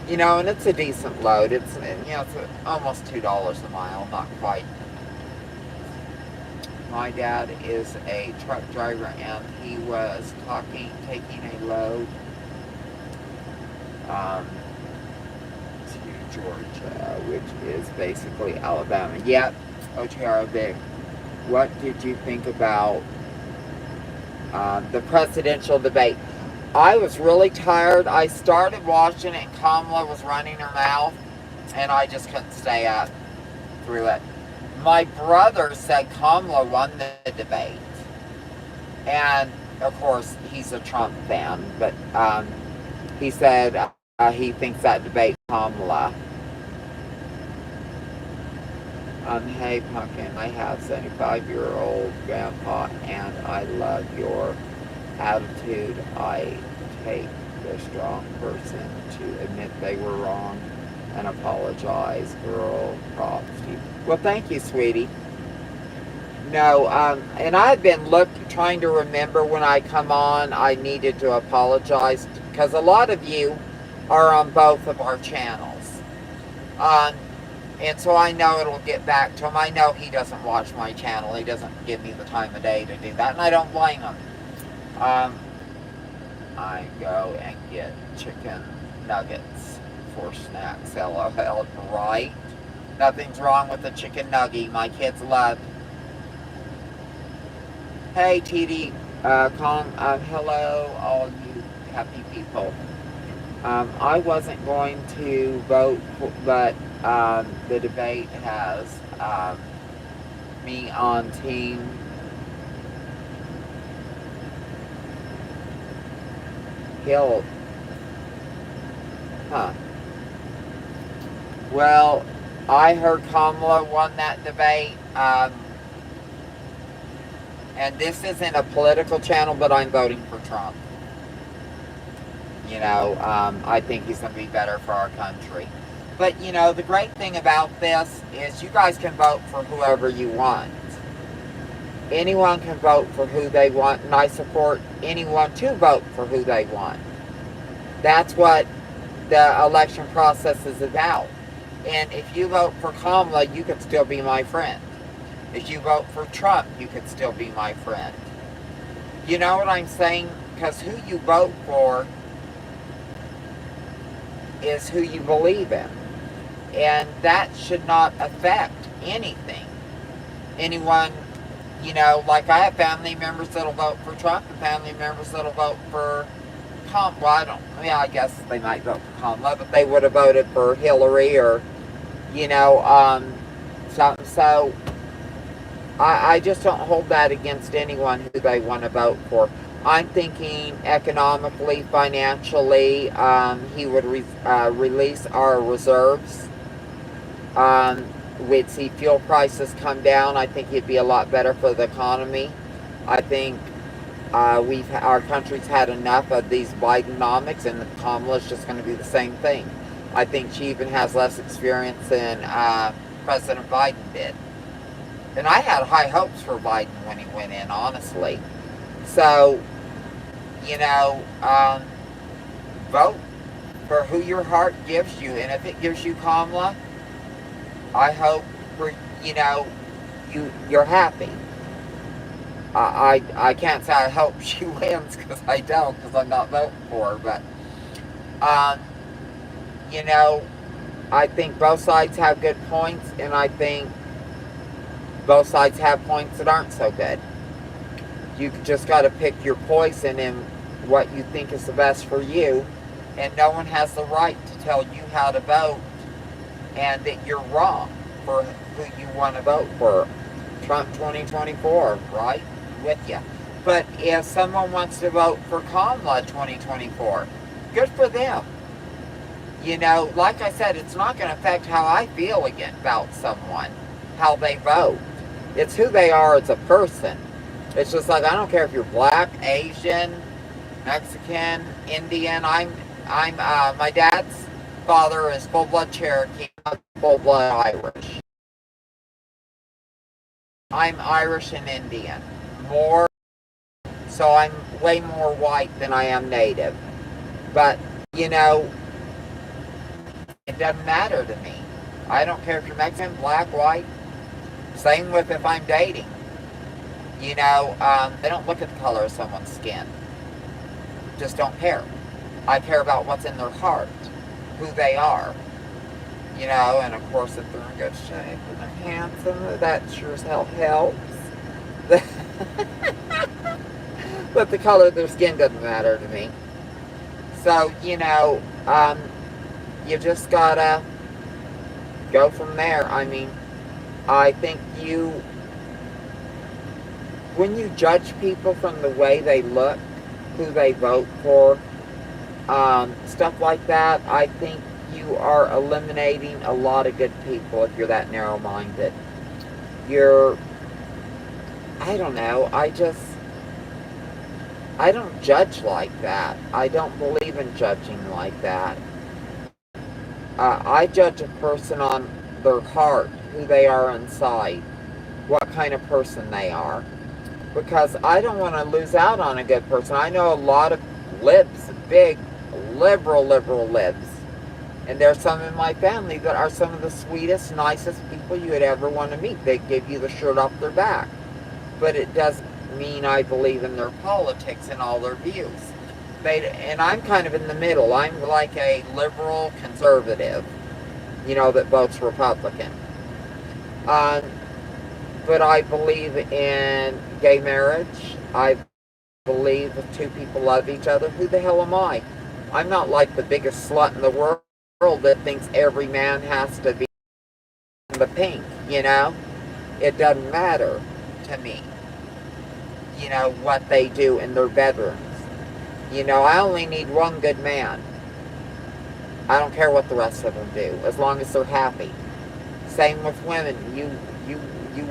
[SPEAKER 1] You know, and it's a decent load. It's, you know, it's almost $2 a mile, not quite. My dad is a truck driver, and he was taking a load to Georgia, which is basically Alabama. Yep, Otero Big. What did you think about the presidential debate? I was really tired. I started watching it, and Kamala was running her mouth, and I just couldn't stay up through it. My brother said Kamala won the debate. And, of course, he's a Trump fan. But he said he thinks that debate Kamala. Hey, Pumpkin, I have 75-year-old grandpa, and I love your attitude. I take the strong person to admit they were wrong and apologize. Girl, props to you. Well, thank you, sweetie. No, and I've been trying to remember when I come on, I needed to apologize because a lot of you are on both of our channels. And so I know it'll get back to him. I know he doesn't watch my channel. He doesn't give me the time of day to do that, and I don't blame him. I go and get chicken nuggets for snacks. LOL, right? Nothing's wrong with a chicken nugget. My kids love. Hey, TD, Kong, hello, all you happy people. I wasn't going to vote, but the debate has me on team Hill. Huh. Well, I heard Kamala won that debate. And this isn't a political channel, but I'm voting for Trump. You know, I think he's going to be better for our country. But, you know, the great thing about this is you guys can vote for whoever you want. Anyone can vote for who they want, and I support anyone to vote for who they want. That's what the election process is about. And if you vote for Kamala, you could still be my friend. If you vote for Trump, you could still be my friend. You know what I'm saying? Because who you vote for is who you believe in. And that should not affect anything. Anyone, you know, like I have family members that'll vote for Trump and family members that'll vote for Kamala. Well, I guess they might vote for Kamala, but they would have voted for Hillary or, you know, something. So, I just don't hold that against anyone who they want to vote for. I'm thinking economically, financially, he would release our reserves. Um, we'd see fuel prices come down. I think it'd be a lot better for the economy. I think our country's had enough of these Bidenomics, and Kamala's just going to be the same thing. I think she even has less experience than President Biden did. And I had high hopes for Biden when he went in, honestly. So, you know, vote for who your heart gives you. And if it gives you Kamala, I hope for, you're happy. I can't say I hope she wins, because I don't, because I'm not voting for her. But, I think both sides have good points, and I think both sides have points that aren't so good. You just got to pick your poison and what you think is the best for you, and no one has the right to tell you how to vote and that you're wrong for who you want to vote for. Trump 2024, right? With you. But if someone wants to vote for Kamala 2024, good for them. Like I said, it's not going to affect how I feel about someone, how they vote. It's who they are as a person. It's just like, I don't care if you're black, Asian, Mexican, Indian. My dad's father is full-blood Cherokee, full-blood Irish. I'm Irish and Indian. So I'm way more white than I am native. But, it doesn't matter to me. I don't care if you're Mexican, black, white. Same with if I'm dating. They don't look at the color of someone's skin. Just don't care. I care about what's in their heart, who they are. And of course if they're in good shape and they're handsome, that sure as hell helps. But the color of their skin doesn't matter to me. So, you just gotta go from there. I mean, I think when you judge people from the way they look, who they vote for, stuff like that, I think you are eliminating a lot of good people if you're that narrow-minded. I don't know, I don't judge like that. I don't believe in judging like that. I judge a person on their heart, who they are inside, what kind of person they are. Because I don't want to lose out on a good person. I know a lot of libs, big liberal libs. And there's some in my family that are some of the sweetest, nicest people you would ever want to meet. They give you the shirt off their back. But it doesn't mean I believe in their politics and all their views. And I'm kind of in the middle. I'm like a liberal conservative, that votes Republican. But I believe in gay marriage. I believe if two people love each other, who the hell am I? I'm not like the biggest slut in the world that thinks every man has to be in the pink, It doesn't matter to me, what they do in their bedrooms. I only need one good man. I don't care what the rest of them do, as long as they're happy. Same with women. You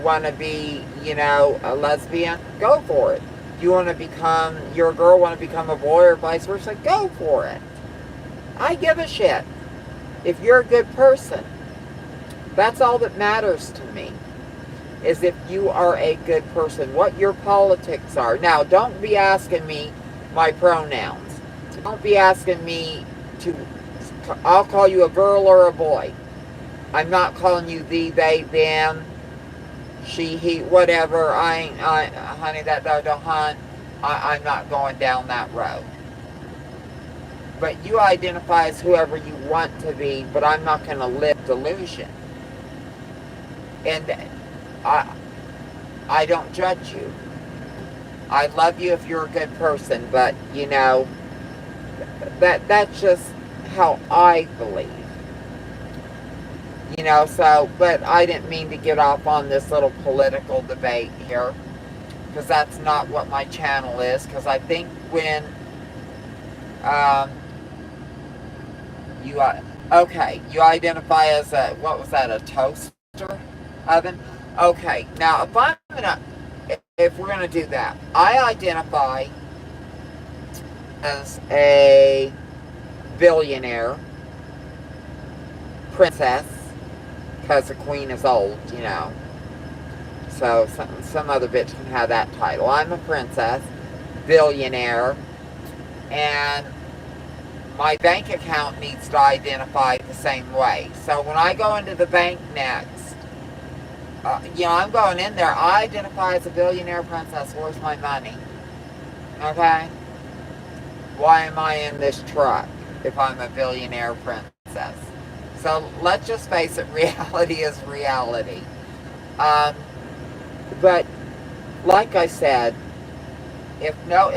[SPEAKER 1] want to be, a lesbian? Go for it. You're a girl want to become a boy or vice versa? Go for it. I give a shit. If you're a good person, that's all that matters to me, is if you are a good person, what your politics are. Now, don't be asking me my pronouns. Don't be asking me I'll call you a girl or a boy. I'm not calling you thee, they, them, she, he, whatever. Honey, that dog don't hunt. I'm not going down that road. But you identify as whoever you want to be, but I'm not going to live delusion. And I don't judge you. I love you if you're a good person, but that's just how I believe. So, but I didn't mean to get off on this little political debate here, because that's not what my channel is, because I think when um, you, okay, you identify as what was that, a toaster oven? Okay, now if we're gonna do that, I identify as a billionaire princess, because the queen is old. So some other bitch can have that title. I'm a princess, billionaire, and my bank account needs to identify the same way. So when I go into the bank next, I'm going in there. I identify as a billionaire princess. Where's my money? Okay? Why am I in this truck if I'm a billionaire princess? So let's just face it, reality is reality. But like I said, if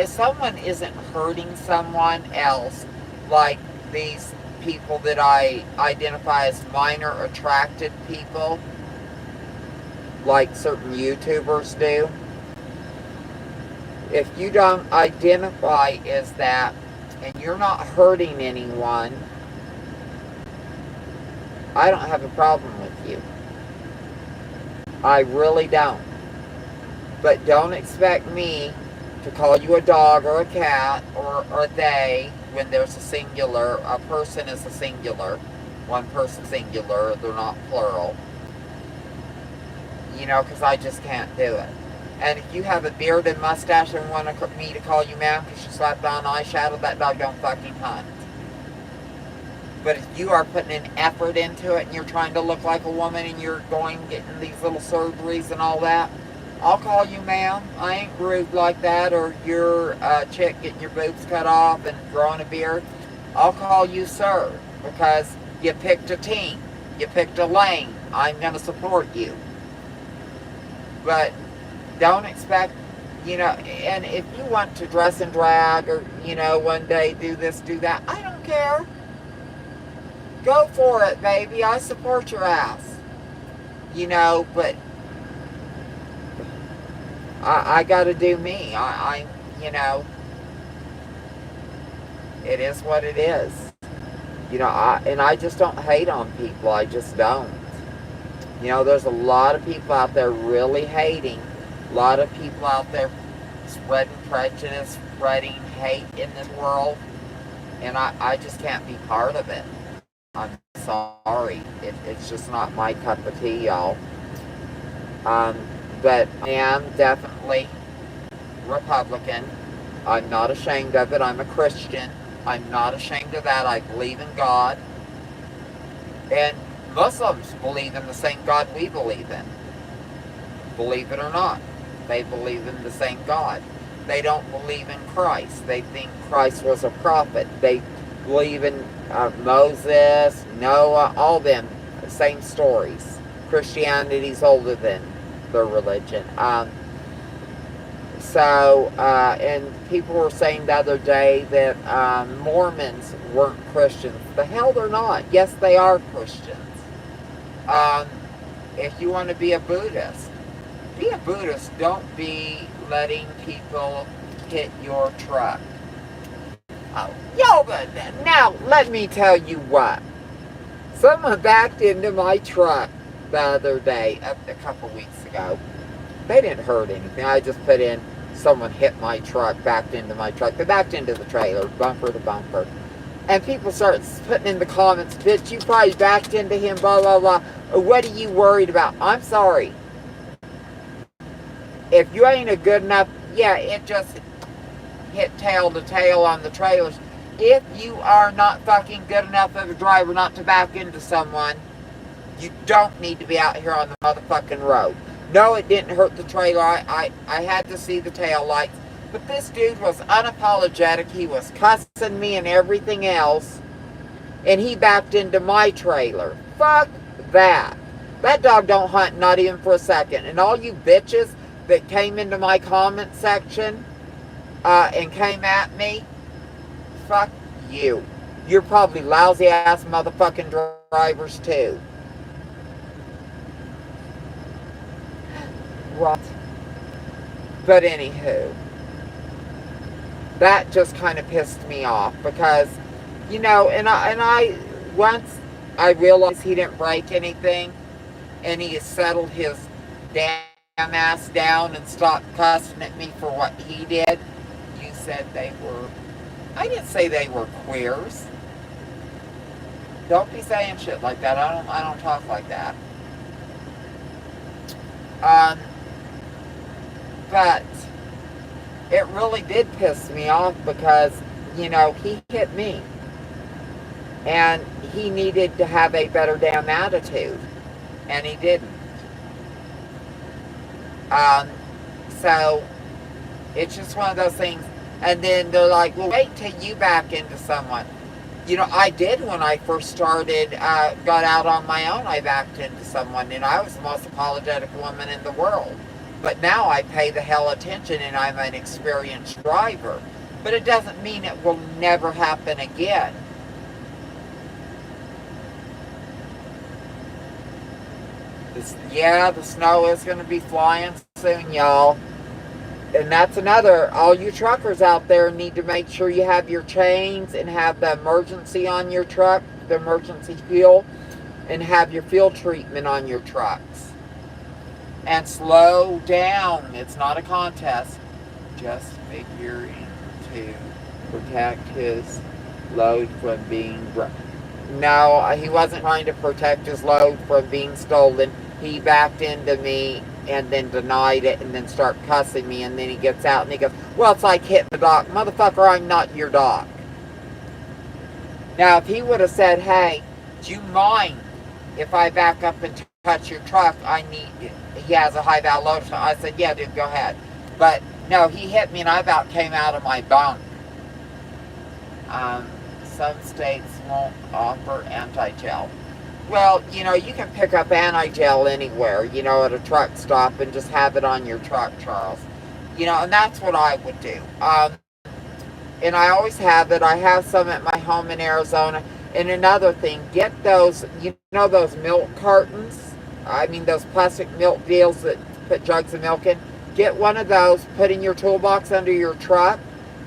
[SPEAKER 1] someone isn't hurting someone else, like these people that I identify as minor attracted people, like certain YouTubers do, if you don't identify as that and you're not hurting anyone, I don't have a problem with you. I really don't. But don't expect me to call you a dog or a cat or they when there's a singular. A person is a singular. One person singular. They're not plural. Because I just can't do it. And if you have a beard and mustache and want me to call you ma'am because you slapped on eyeshadow, that dog don't fucking hunt. But if you are putting an effort into it and you're trying to look like a woman and you're getting these little surgeries and all that, I'll call you ma'am. I ain't rude like that. Or you're a chick getting your boobs cut off and growing a beard, I'll call you sir, because you picked a team. You picked a lane. I'm going to support you. But don't expect, and if you want to dress and drag or, one day do this, do that, I don't care. Go for it, baby. I support your ass. But I gotta do me. It is what it is. And I just don't hate on people. I just don't. There's a lot of people out there really hating. A lot of people out there spreading prejudice, spreading hate in this world. And I just can't be part of it. I'm sorry. It's just not my cup of tea, y'all. But I am definitely Republican. I'm not ashamed of it. I'm a Christian. I'm not ashamed of that. I believe in God. And Muslims believe in the same God we believe in. Believe it or not, they believe in the same God. They don't believe in Christ. They think Christ was a prophet. They believe in Moses, Noah, all them, same stories. Christianity's older than their religion. And people were saying the other day that Mormons weren't Christians. The hell they're not. Yes, they are Christians. If you want to be a Buddhist, be a Buddhist. Don't be letting people hit your truck. But now let me tell you what. Someone backed into my truck the other day, a couple weeks ago. They didn't hurt anything. I just put in, someone hit my truck, backed into my truck. They backed into the trailer, bumper to bumper. And people start putting in the comments, bitch, you probably backed into him, blah, blah, blah. What are you worried about? I'm sorry. If you ain't a good enough, it just hit tail to tail on the trailers. If you are not fucking good enough of a driver not to back into someone, you don't need to be out here on the motherfucking road. No, it didn't hurt the trailer. I had to see the tail lights. But this dude was unapologetic. He was cussing me and everything else. And he backed into my trailer. Fuck that. That dog don't hunt, not even for a second. And all you bitches that came into my comment section and came at me, fuck you. You're probably lousy ass motherfucking drivers too. But anywho, that just kind of pissed me off because, and I once I realized he didn't break anything, and he has settled his damn ass down and stopped cussing at me for what he did. You said they were. I didn't say they were queers. Don't be saying shit like that. I don't talk like that. Um, but it really did piss me off because, he hit me. And he needed to have a better damn attitude. And he didn't. Um, so, it's just one of those things. And then they're like, well, wait till you back into someone. I did when I first started, got out on my own, I backed into someone, and I was the most apologetic woman in the world. But now I pay the hell attention, and I'm an experienced driver. But it doesn't mean it will never happen again. The snow is going to be flying soon, y'all. And that's another, all you truckers out there need to make sure you have your chains and have the emergency on your truck, the emergency fuel, and have your fuel treatment on your trucks. And slow down. It's not a contest. Just figuring to protect his load from being No, he wasn't trying to protect his load from being stolen. He backed into me and then denied it and then start cussing me, and then he gets out and he goes, well, it's like hitting the dock. Motherfucker, I'm not your dock. Now, if he would have said, hey, do you mind if I back up and touch your truck? He has a high value load. I said, yeah, dude, go ahead. But no, he hit me and I about came out of my bunk. Some states won't offer anti-gel. Well, you can pick up anti-gel anywhere, at a truck stop and just have it on your truck, Charles. And that's what I would do. And I always have it. I have some at my home in Arizona. And another thing, get those, those milk cartons? I mean, those plastic milk deals that put jugs of milk in. Get one of those, put in your toolbox under your truck,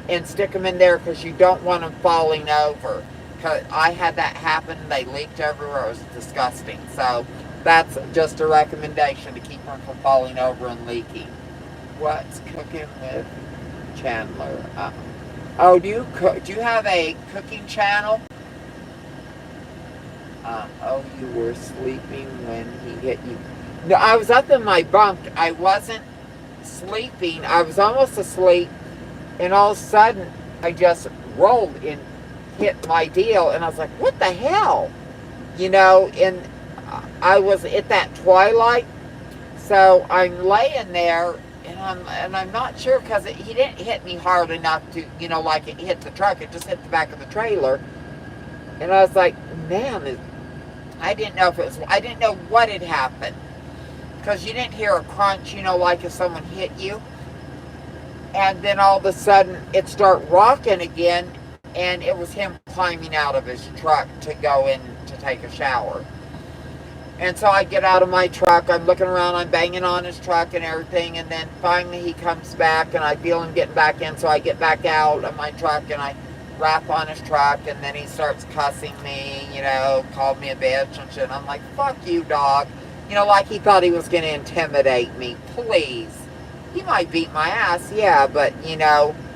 [SPEAKER 1] and stick them in there because you don't want them falling over. Because I had that happen. They leaked everywhere. It was disgusting. So that's just a recommendation to keep them from falling over and leaking. What's cooking with Chandler? Do you have a cooking channel? You were sleeping when he hit you. No, I was up in my bunk. I wasn't sleeping. I was almost asleep. And all of a sudden, I just rolled and hit my deal. And I was like, what the hell? And I was at that twilight. So I'm laying there, and I'm not sure because he didn't hit me hard enough to, like it hit the truck. It just hit the back of the trailer. And I was like, man, I didn't know what had happened. Because you didn't hear a crunch, like if someone hit you. And then all of a sudden, it started rocking again, and it was him climbing out of his truck to go in to take a shower. And so I get out of my truck, I'm looking around, I'm banging on his truck and everything, and then finally he comes back, and I feel him getting back in, so I get back out of my truck, and I rap on his truck, and then he starts cussing me, called me a bitch and shit. I'm like, fuck you, dog. Like he thought he was going to intimidate me. Please. He might beat my ass, yeah, but,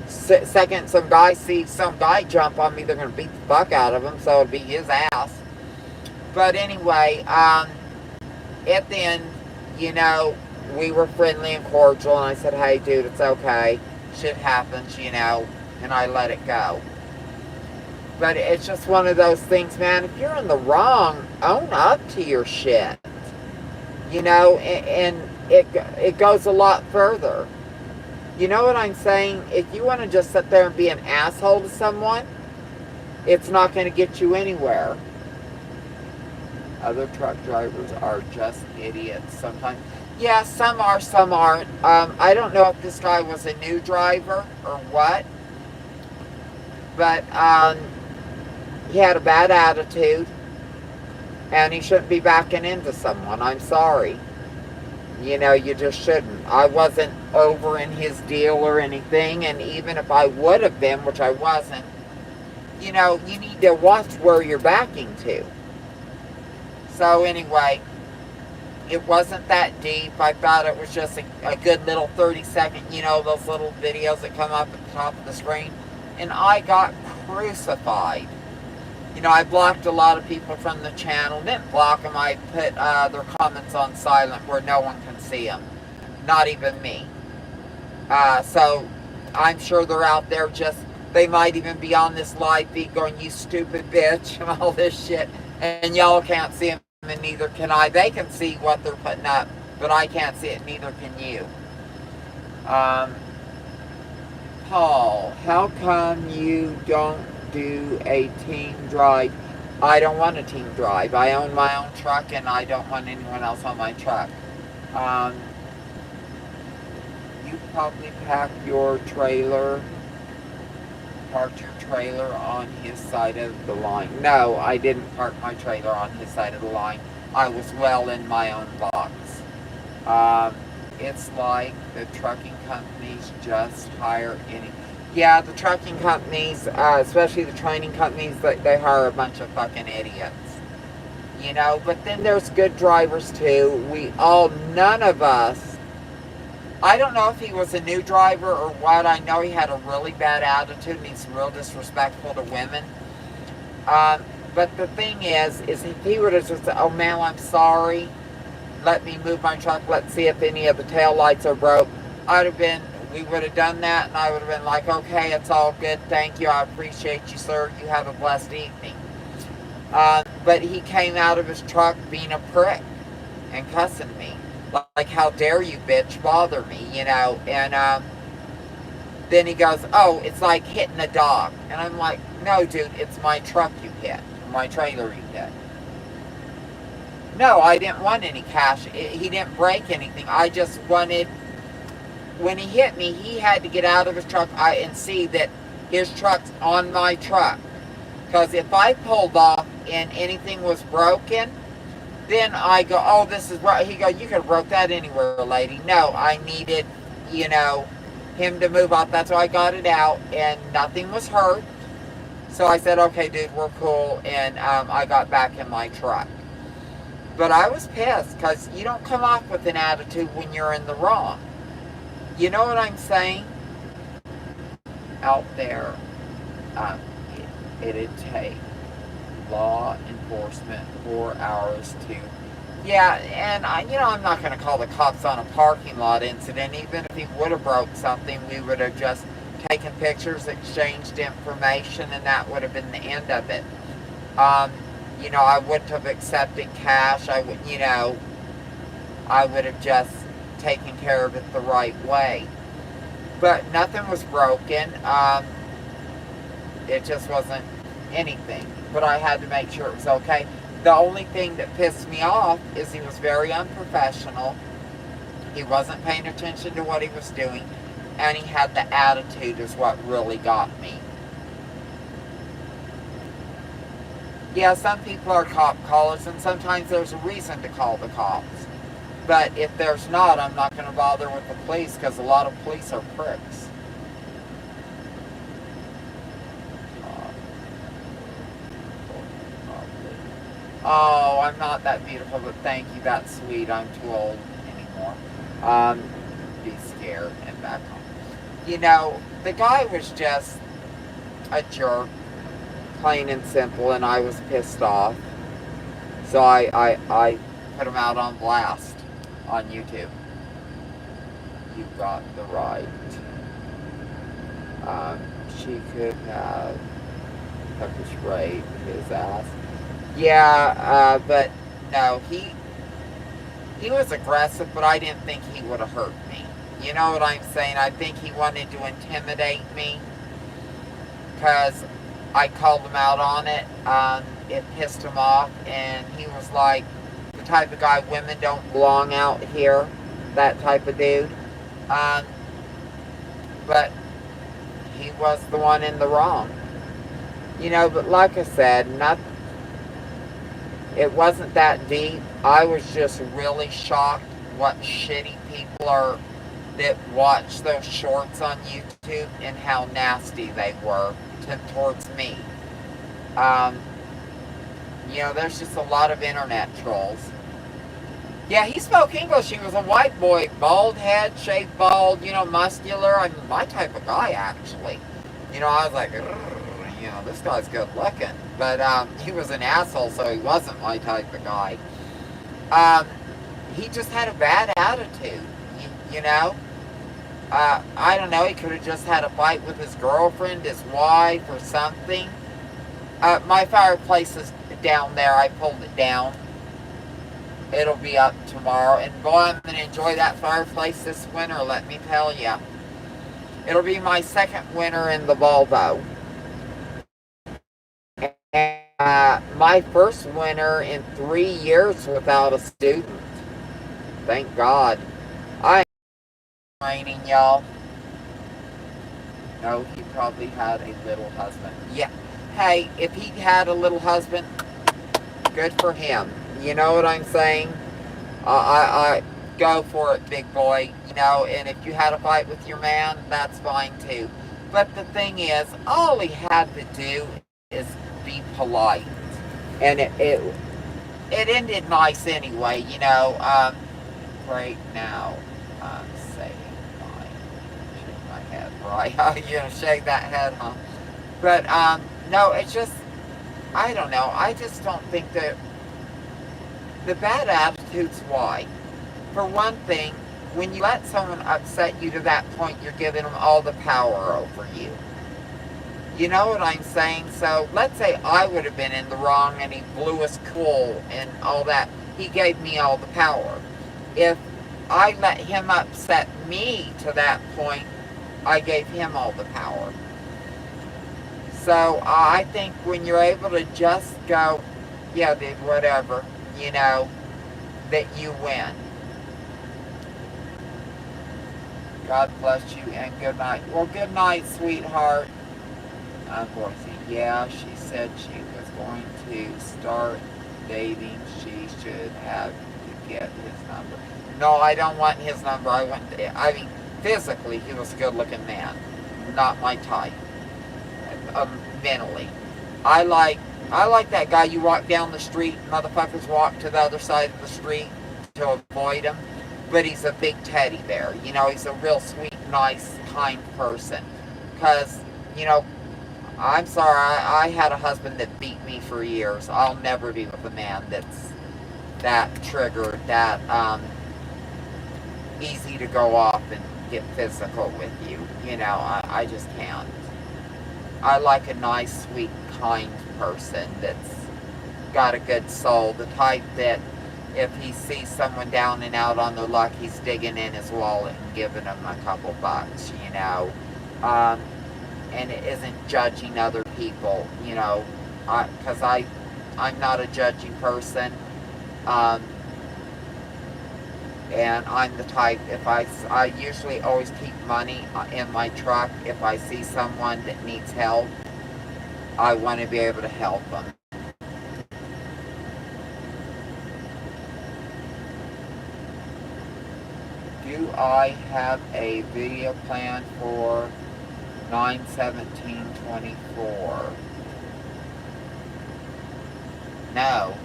[SPEAKER 1] second some guy sees some guy jump on me, they're going to beat the fuck out of him, so it'll be his ass. But anyway, at the end, we were friendly and cordial, and I said, hey, dude, it's okay. Shit happens, and I let it go. But it's just one of those things, man, if you're in the wrong, own up to your shit. And it goes a lot further. You know what I'm saying? If you want to just sit there and be an asshole to someone, it's not going to get you anywhere. Other truck drivers are just idiots sometimes. Yeah, some are, some aren't. I don't know if this guy was a new driver or what. But he had a bad attitude. And he shouldn't be backing into someone. I'm sorry. You know, you just shouldn't. I wasn't over in his deal or anything, and even if I would have been, which I wasn't, you know, you need to watch where you're backing to. So anyway, it wasn't that deep. I thought it was just a good little 30-second, you know, those little videos that come up at the top of the screen. And I got crucified. You know, I blocked a lot of people from the channel. Didn't block them. I put their comments on silent where no one can see them. Not even me. So I'm sure they're out there just, they might even be on this live feed going, you stupid bitch, and all this shit. And y'all can't see them, and neither can I. They can see what they're putting up, but I can't see it, neither can you. Paul, how come you don't do a team drive? I don't want a team drive. I own my own truck, and I don't want anyone else on my truck. You probably parked your trailer on his side of the line. No, I didn't park my trailer on his side of the line. I was well in my own box. It's like the trucking companies just hire any. Yeah, the trucking companies, especially the training companies, they hire a bunch of fucking idiots. You know, but then there's good drivers too. None of us, I don't know if he was a new driver or what. I know he had a really bad attitude and he's real disrespectful to women. But the thing is if he would have just said, oh man, I'm sorry, let me move my truck, let's see if any of the tail lights are broke, we would have done that, and I would have been like, okay, it's all good, thank you, I appreciate you, sir, you have a blessed evening. But he came out of his truck being a prick and cussing me. Like, how dare you, bitch, bother me, you know, and then he goes, oh, it's like hitting a dog. And I'm like, no, dude, it's my truck you hit, my trailer you hit. No, I didn't want any cash. He didn't break anything. I just wanted, when he hit me, he had to get out of his truck and see that his truck's on my truck. Because if I pulled off and anything was broken, then I go, oh, this is right. He go, you could have broke that anywhere, lady. No, I needed, you know, him to move off. That's why I got it out, and nothing was hurt. So I said, okay, dude, we're cool, and I got back in my truck. But I was pissed, because you don't come off with an attitude when you're in the wrong. You know what I'm saying? Out there, it'd take law enforcement 4 hours to... Yeah, and I'm not going to call the cops on a parking lot incident. Even if he would have broke something, we would have just taken pictures, exchanged information, and that would have been the end of it. You know, I wouldn't have accepted cash. I would have just taken care of it the right way. But nothing was broken. It just wasn't anything. But I had to make sure it was okay. The only thing that pissed me off is he was very unprofessional. He wasn't paying attention to what he was doing. And he had the attitude is what really got me. Yeah, some people are cop callers, and sometimes there's a reason to call the cops. But if there's not, I'm not going to bother with the police, because a lot of police are pricks. Oh, I'm not that beautiful, but thank you, that's sweet. I'm too old anymore. Be scared and back home. You know, the guy was just a jerk, plain and simple, and I was pissed off. So I put him out on blast on YouTube. You got the right. She could have pepper sprayed his ass. Yeah, but no, he was aggressive, but I didn't think he would have hurt me. You know what I'm saying? I think he wanted to intimidate me, because I called him out on it. It pissed him off, and he was like the type of guy, women don't belong out here, that type of dude. But he was the one in the wrong. You know, but like I said, it wasn't that deep. I was just really shocked what shitty people are that watch those shorts on YouTube and how nasty they were towards me. Um, there's just a lot of internet trolls. Yeah, he spoke English. He was a white boy, bald head, shaved bald, muscular. I mean, my type of guy, actually. I was like, this guy's good looking. But he was an asshole, so he wasn't my type of guy. He just had a bad attitude, you know? I don't know, he could have just had a fight with his girlfriend, his wife, or something. My fireplace is down there. I pulled it down. It'll be up tomorrow. And boy, I'm going to enjoy that fireplace this winter, let me tell you. It'll be my second winter in the Volvo. And my first winter in 3 years without a student. Thank God. I ain't raining, y'all. No, he probably had a little husband. Yeah. Hey, if he had a little husband, good for him. You know what I'm saying? I go for it, big boy. And if you had a fight with your man, that's fine too. But the thing is, all he had to do is be polite, and it ended nice anyway. Right now, I'm saying shake my head, right? Shake that head, huh? But no, it's just, I don't know. I just don't think that the bad attitude's why. For one thing, when you let someone upset you to that point, you're giving them all the power over you. You know what I'm saying? So let's say I would have been in the wrong and he blew us cool and all that. He gave me all the power. If I let him upset me to that point, I gave him all the power. So I think when you're able to just go, yeah, dude, whatever, that you win. God bless you and good night. Well, good night, sweetheart. Unfortunately, yeah, she said she was going to start dating. She should have to get his number. No, I don't want his number. Physically, he was a good-looking man. Not my type. Mentally. I like that guy you walk down the street, motherfuckers walk to the other side of the street to avoid him. But he's a big teddy bear. He's a real sweet, nice, kind person. Because, I'm sorry, I had a husband that beat me for years. I'll never be with a man that's that triggered, that easy to go off and get physical with you. I just can't. I like a nice, sweet, kind person that's got a good soul. The type that if he sees someone down and out on their luck, he's digging in his wallet and giving them a couple bucks, and it isn't judging other people, because I'm not a judging person, and I'm the type, I usually always keep money in my truck. If I see someone that needs help, I want to be able to help them. Do I have a video plan for 9/17/24? No.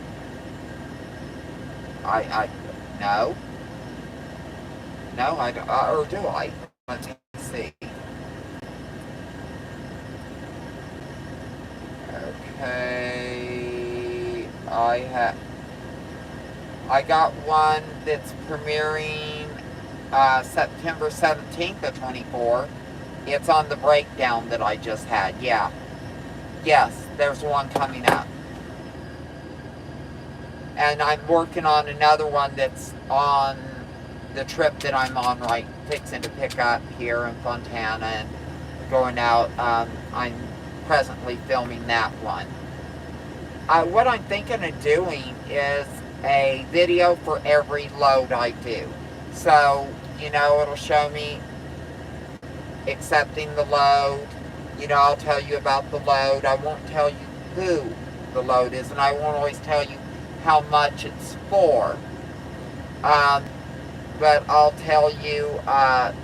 [SPEAKER 1] No. No, I don't, or do I? Let's see. Okay. I got one that's premiering September 17th of 24. It's on the breakdown that I just had. Yeah. Yes, there's one coming up. And I'm working on another one that's on the trip that I'm on, right, fixing to pick up here in Fontana and going out. I'm presently filming that one. What I'm thinking of doing is a video for every load I do. So, it'll show me accepting the load. I'll tell you about the load. I won't tell you who the load is, and I won't always tell you how much it's for. but I'll tell you, I'm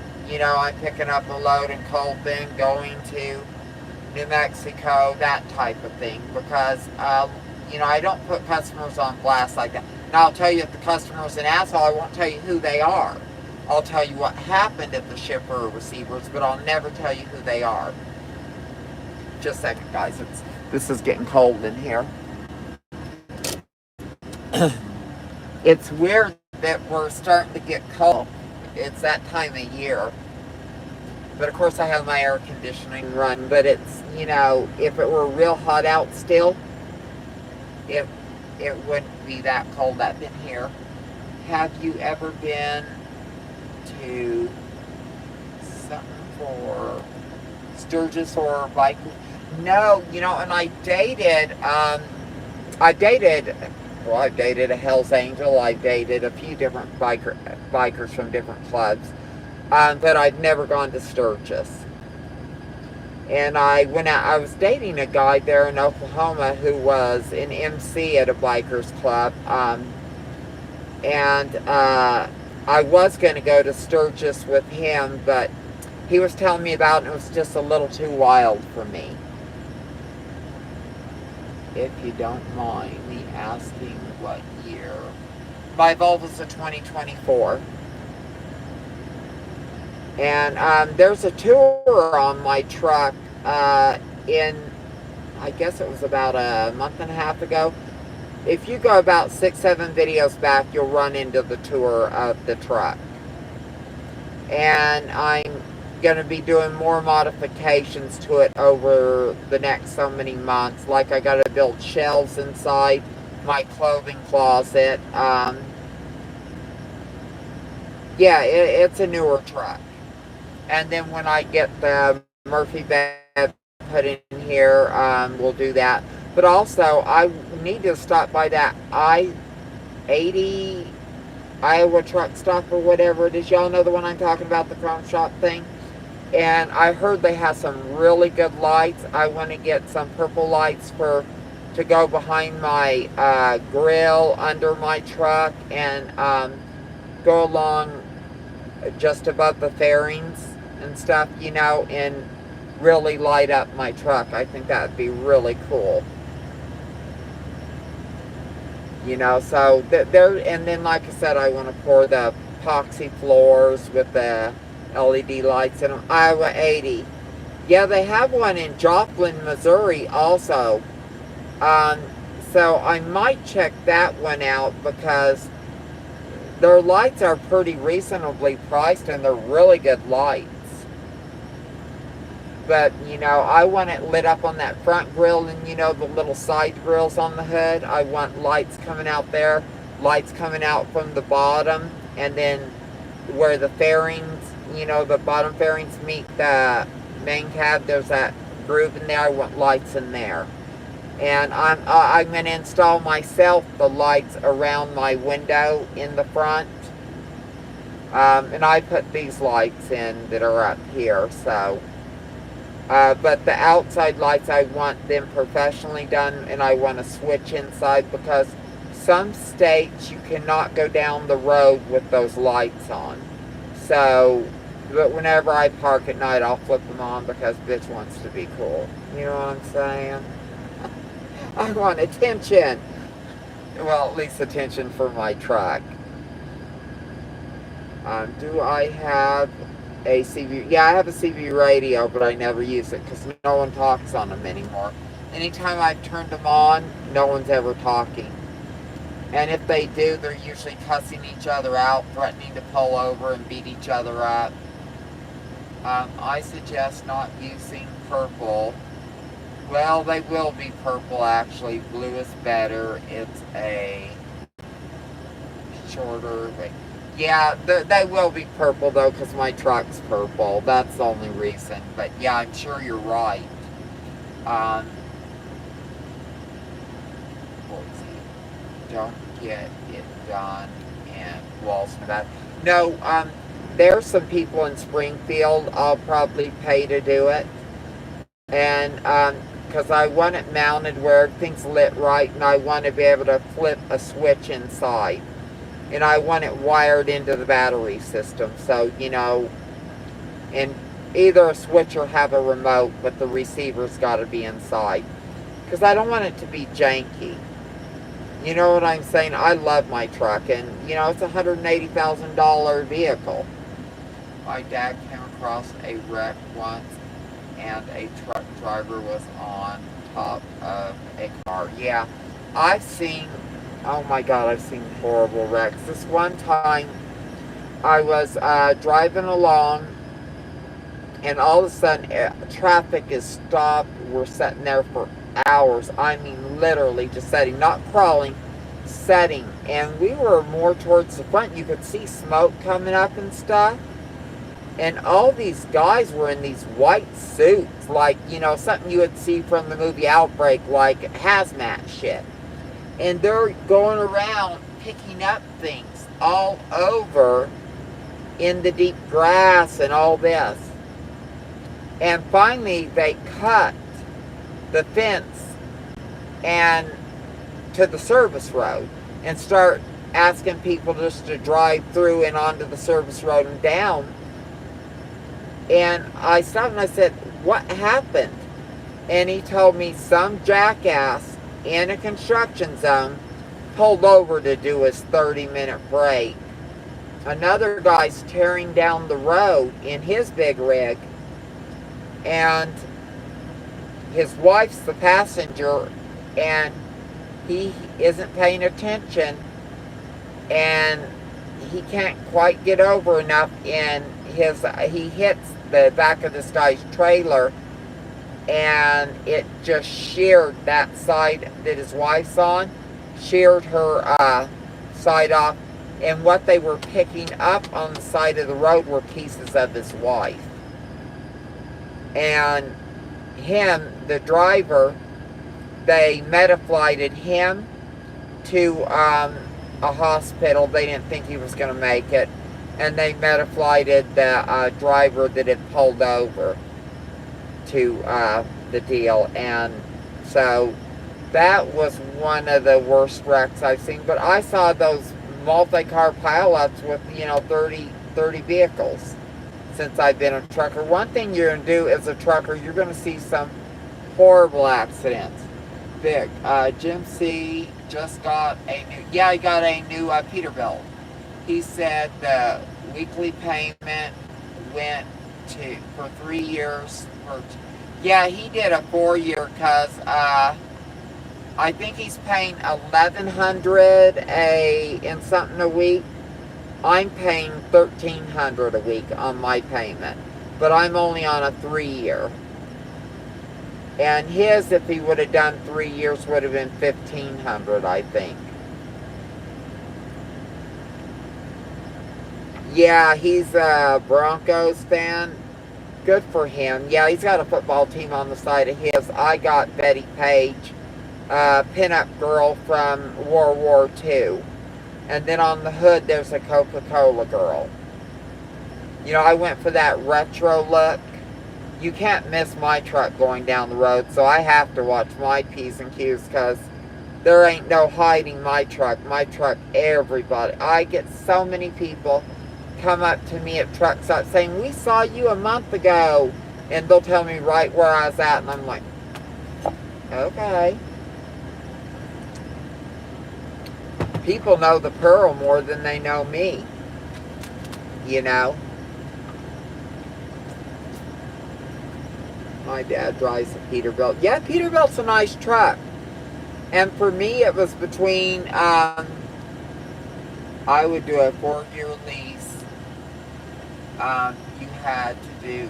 [SPEAKER 1] picking up a load in Colton, going to New Mexico, that type of thing, because, I don't put customers on blast like that. Now, I'll tell you if the customer's an asshole, I won't tell you who they are. I'll tell you what happened at the shipper or receivers, but I'll never tell you who they are. Just a second, guys. This is getting cold in here. It's weird that we're starting to get cold. It's that time of year. But of course I have my air conditioning run. But it's, if it were real hot out still, it wouldn't be that cold up in here. Have you ever been to something for Sturgis or bike? No, and I've dated a Hell's Angel. I've dated a few different bikers from different clubs. But I've never gone to Sturgis. And I went out, I was dating a guy there in Oklahoma who was an MC at a biker's club. I was going to go to Sturgis with him, but he was telling me about it, and it was just a little too wild for me. If you don't mind me asking what year. My Volvo's a 2024. And there's a tour on my truck I guess it was about a month and a half ago. If you go about 6-7 videos back, you'll run into the tour of the truck. And I'm going to be doing more modifications to it over the next so many months. Like I got to build shelves inside my clothing closet. It's a newer truck. And then when I get the Murphy bed put in here, we'll do that. But also, I need to stop by that I-80 Iowa truck stop or whatever it is. Y'all know the one I'm talking about, the chrome shop thing? And I heard they have some really good lights. I want to get some purple lights to go behind my grill under my truck and go along just above the fairings and stuff, and really light up my truck. I think that would be really cool. So there, and then like I said, I want to pour the epoxy floors with the LED lights in them. Iowa 80. Yeah, they have one in Joplin, Missouri also. So I might check that one out because their lights are pretty reasonably priced and they're really good lights. But, I want it lit up on that front grill and, the little side grills on the hood. I want lights coming out there, lights coming out from the bottom, and then where the fairings, the bottom fairings meet the main cab, there's that groove in there. I want lights in there. And I'm going to install myself the lights around my window in the front. And I put these lights in that are up here, so... but the outside lights, I want them professionally done, and I want to switch inside because some states you cannot go down the road with those lights on. So, but whenever I park at night, I'll flip them on because bitch wants to be cool. You know what I'm saying? I want attention. Well, at least attention for my truck. Do I have a CB? Yeah, I have a CB radio, but I never use it because no one talks on them anymore. Anytime I've turned them on, no one's ever talking. And if they do, they're usually cussing each other out, threatening to pull over and beat each other up. I suggest not using purple. Well, they will be purple actually. Blue is better. It's a shorter... Yeah, they will be purple though because my truck's purple. That's the only reason. But yeah, I'm sure you're right. Don't get it done in Walls, Nevada. No, there's some people in Springfield I'll probably pay to do it. And because I want it mounted where everything's lit right and I want to be able to flip a switch inside. and I want it wired into the battery system. So, and either a switch or have a remote, but the receiver's got to be inside. Because I don't want it to be janky. You know what I'm saying? I love my truck, and, it's a $180,000 vehicle. My dad came across a wreck once, and a truck driver was on top of a car. Yeah, I've seen, oh my God, I've seen horrible wrecks. This one time, I was driving along, and all of a sudden, traffic is stopped. We're sitting there for hours. I mean, literally just sitting, not crawling, sitting. And we were more towards the front. You could see smoke coming up and stuff. And all these guys were in these white suits, like, something you would see from the movie Outbreak, like hazmat shit. And they're going around picking up things all over in the deep grass and all this. And finally, they cut the fence and to the service road and start asking people just to drive through and onto the service road and down. And I stopped and I said, "What happened?" And he told me some jackass in a construction zone pulled over to do his 30-minute break. Another guy's tearing down the road in his big rig, and his wife's the passenger, and he isn't paying attention, and he can't quite get over enough, and he hits the back of this guy's trailer, and it just sheared that side that his wife's on, sheared her side off, and what they were picking up on the side of the road were pieces of his wife. And him, the driver, they meta-flighted him to a hospital. They didn't think he was going to make it. And they meta-flighted the driver that had pulled over to the deal. And so that was one of the worst wrecks I've seen. But I saw those multi-car pileups with, 30 vehicles since I've been a trucker. One thing you're going to do as a trucker, you're going to see some horrible accidents. Vic, Jim C. just got he got a new Peterbilt. He said the weekly payment went for 3 years. He did a 4-year because I think he's paying $1,100 and something a week. I'm paying $1,300 a week on my payment, but I'm only on a 3-year. And his, if he would have done 3 years, would have been $1,500, I think. Yeah, he's a Broncos fan. Good for him. Yeah, he's got a football team on the side of his. I got Betty Page, pinup girl from World War II. And then on the hood, there's a Coca-Cola girl. I went for that retro look. You can't miss my truck going down the road, so I have to watch my P's and Q's because there ain't no hiding my truck. My truck, everybody. I get so many people come up to me at truck stops saying, "We saw you a month ago," and they'll tell me right where I was at, and I'm like, okay. People know the Pearl more than they know me, My dad drives a Peterbilt. Yeah, Peterbilt's a nice truck. And for me, it was between, I would do a 4-year lease. You had to do,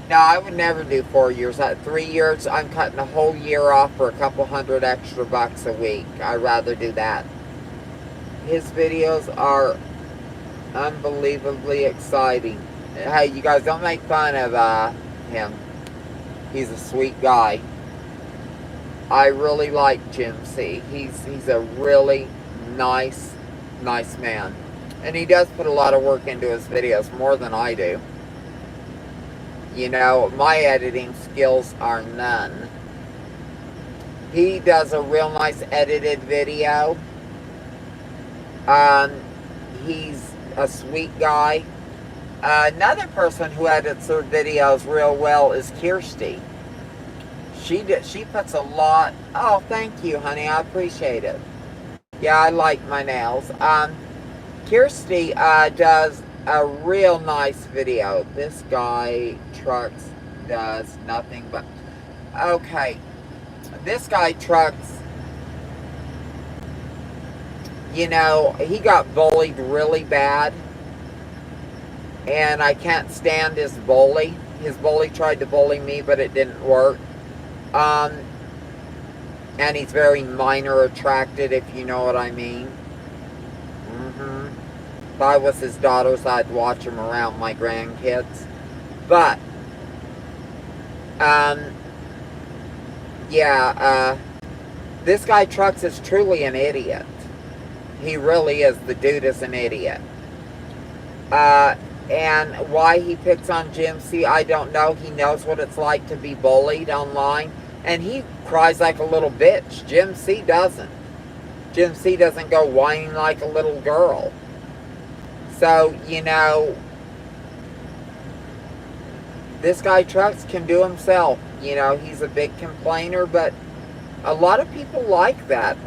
[SPEAKER 1] no, I would never do 4 years. At 3 years, I'm cutting a whole year off for a couple $100 extra a week. I'd rather do that. His videos are unbelievably exciting. Hey, you guys don't make fun of him. He's a sweet guy. I really like Jim C. He's a really nice man. And he does put a lot of work into his videos, more than I do. My editing skills are none. He does a real nice edited video. Um, he's a sweet guy. Another person who edits her videos real well is Kirsty. She puts a lot. Oh, thank you, honey. I appreciate it. Yeah, I like my nails. Kirsty does a real nice video. This guy Trucks does nothing but. Okay, this guy Trucks. You know, he got bullied really bad, and I can't stand his bully. His bully tried to bully me, but it didn't work. Um, and he's very minor attracted, if you know what I mean. If I was his daughters, I'd watch him around my grandkids. But, yeah, this guy Trucks is truly an idiot. He really is. The dude is an idiot. And why he picks on Jim C, I don't know. He knows what it's like to be bullied online. And he cries like a little bitch. Jim C doesn't. Jim C doesn't go whining like a little girl. So, you know, this guy Trucks can do himself. You know, he's a big complainer, but a lot of people like that.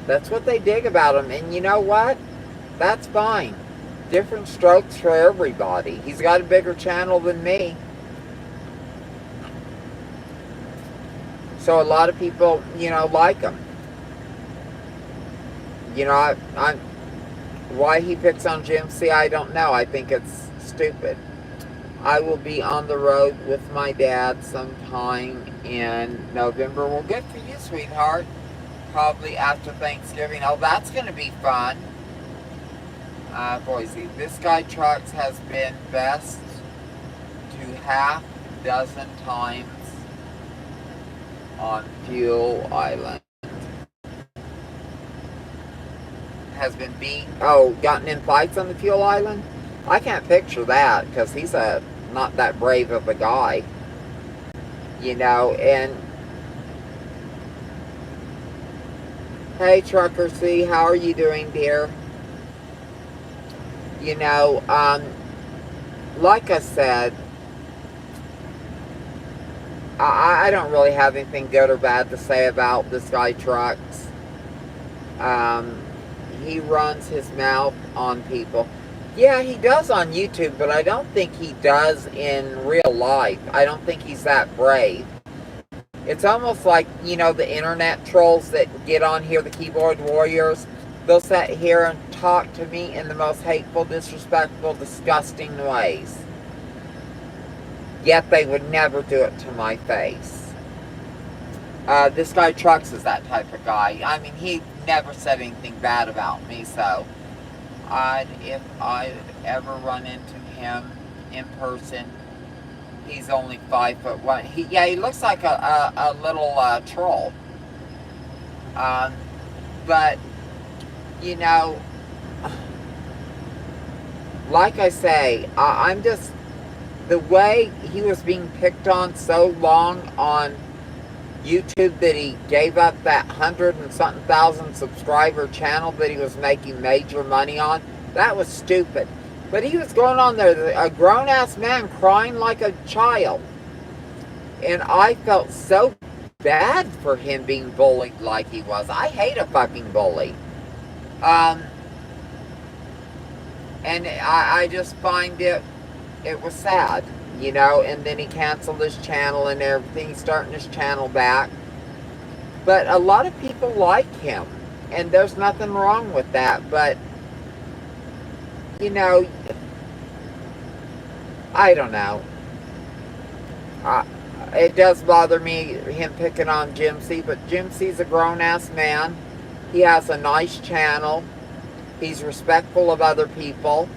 [SPEAKER 1] That's what they dig about him. And you know what? That's fine. Different strokes for everybody. He's got a bigger channel than me. So a lot of people, you know, like him. You know, I'm why he picks on Jim C, I don't know. I think it's stupid. I will be on the road with my dad sometime in November. Well, good for you, sweetheart. Probably after Thanksgiving. Oh, that's going to be fun. Boise. This guy Trucks has been best to half dozen times on Fuel Island. Has been beat. Oh, gotten in fights on the Fuel Island? I can't picture that because he's not that brave of a guy. You know, and hey, Trucker C, how are you doing, dear? You know, like I said, I don't really have anything good or bad to say about this guy Trucks. He runs his mouth on people. Yeah, he does on YouTube, but I don't think he does in real life. I don't think he's that brave. It's almost like, you know, the internet trolls that get on here, the keyboard warriors. They'll sit here and talk to me in the most hateful, disrespectful, disgusting ways. Yet they would never do it to my face. This guy Trucks is that type of guy. I mean, he never said anything bad about me, so if I ever run into him in person, he's only 5'1". He looks like a little troll. But you know, like I say, I'm just the way he was being picked on so long on YouTube that he gave up that 100 and something thousand subscriber channel that he was making major money on. That was stupid. But he was going on there, a grown-ass man crying like a child. And I felt so bad for him being bullied like he was. I hate a fucking bully. And I just find it was sad. You know, and then he canceled his channel and everything. He's starting his channel back. But a lot of people like him. And there's nothing wrong with that. But, you know, I don't know. It does bother me, him picking on Jim C. But Jim C's a grown-ass man. He has a nice channel. He's respectful of other people.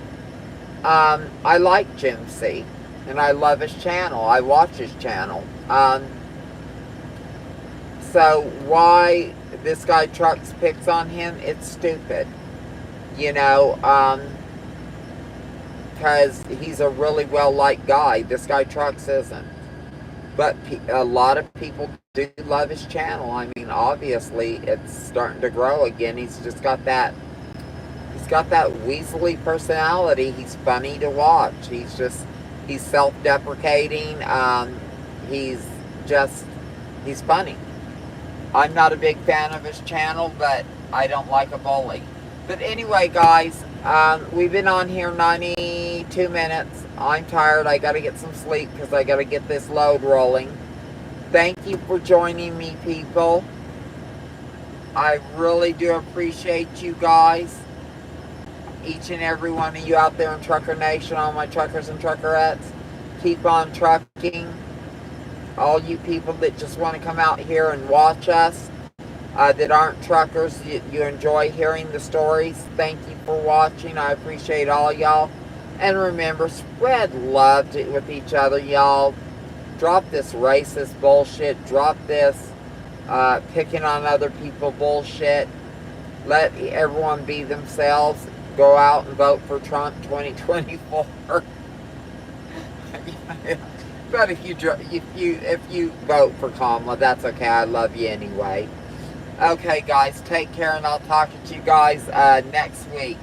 [SPEAKER 1] I like Jim C. And I love his channel. I watch his channel. So why this guy Trucks picks on him, it's stupid. You know, because he's a really well-liked guy. This guy Trucks isn't. But a lot of people do love his channel. I mean, obviously, it's starting to grow again. He's just got that got that weaselly personality. He's funny to watch. He's self-deprecating. He's just, he's funny. I'm not a big fan of his channel, but I don't like a bully. But anyway, guys, we've been on here 92 minutes. I'm tired. I got to get some sleep because I got to get this load rolling. Thank you for joining me, people. I really do appreciate you guys. Each and every one of you out there in Trucker Nation, all my truckers and truckerettes. Keep on trucking. All you people that just want to come out here and watch us, that aren't truckers, you enjoy hearing the stories. Thank you for watching. I appreciate all y'all. And remember, spread love with each other, y'all. Drop this racist bullshit. Drop this picking on other people bullshit. Let everyone be themselves. Go out and vote for Trump 2024. But if you vote for Kamala, that's okay. I love you anyway. Okay, guys, take care, and I'll talk to you guys next week.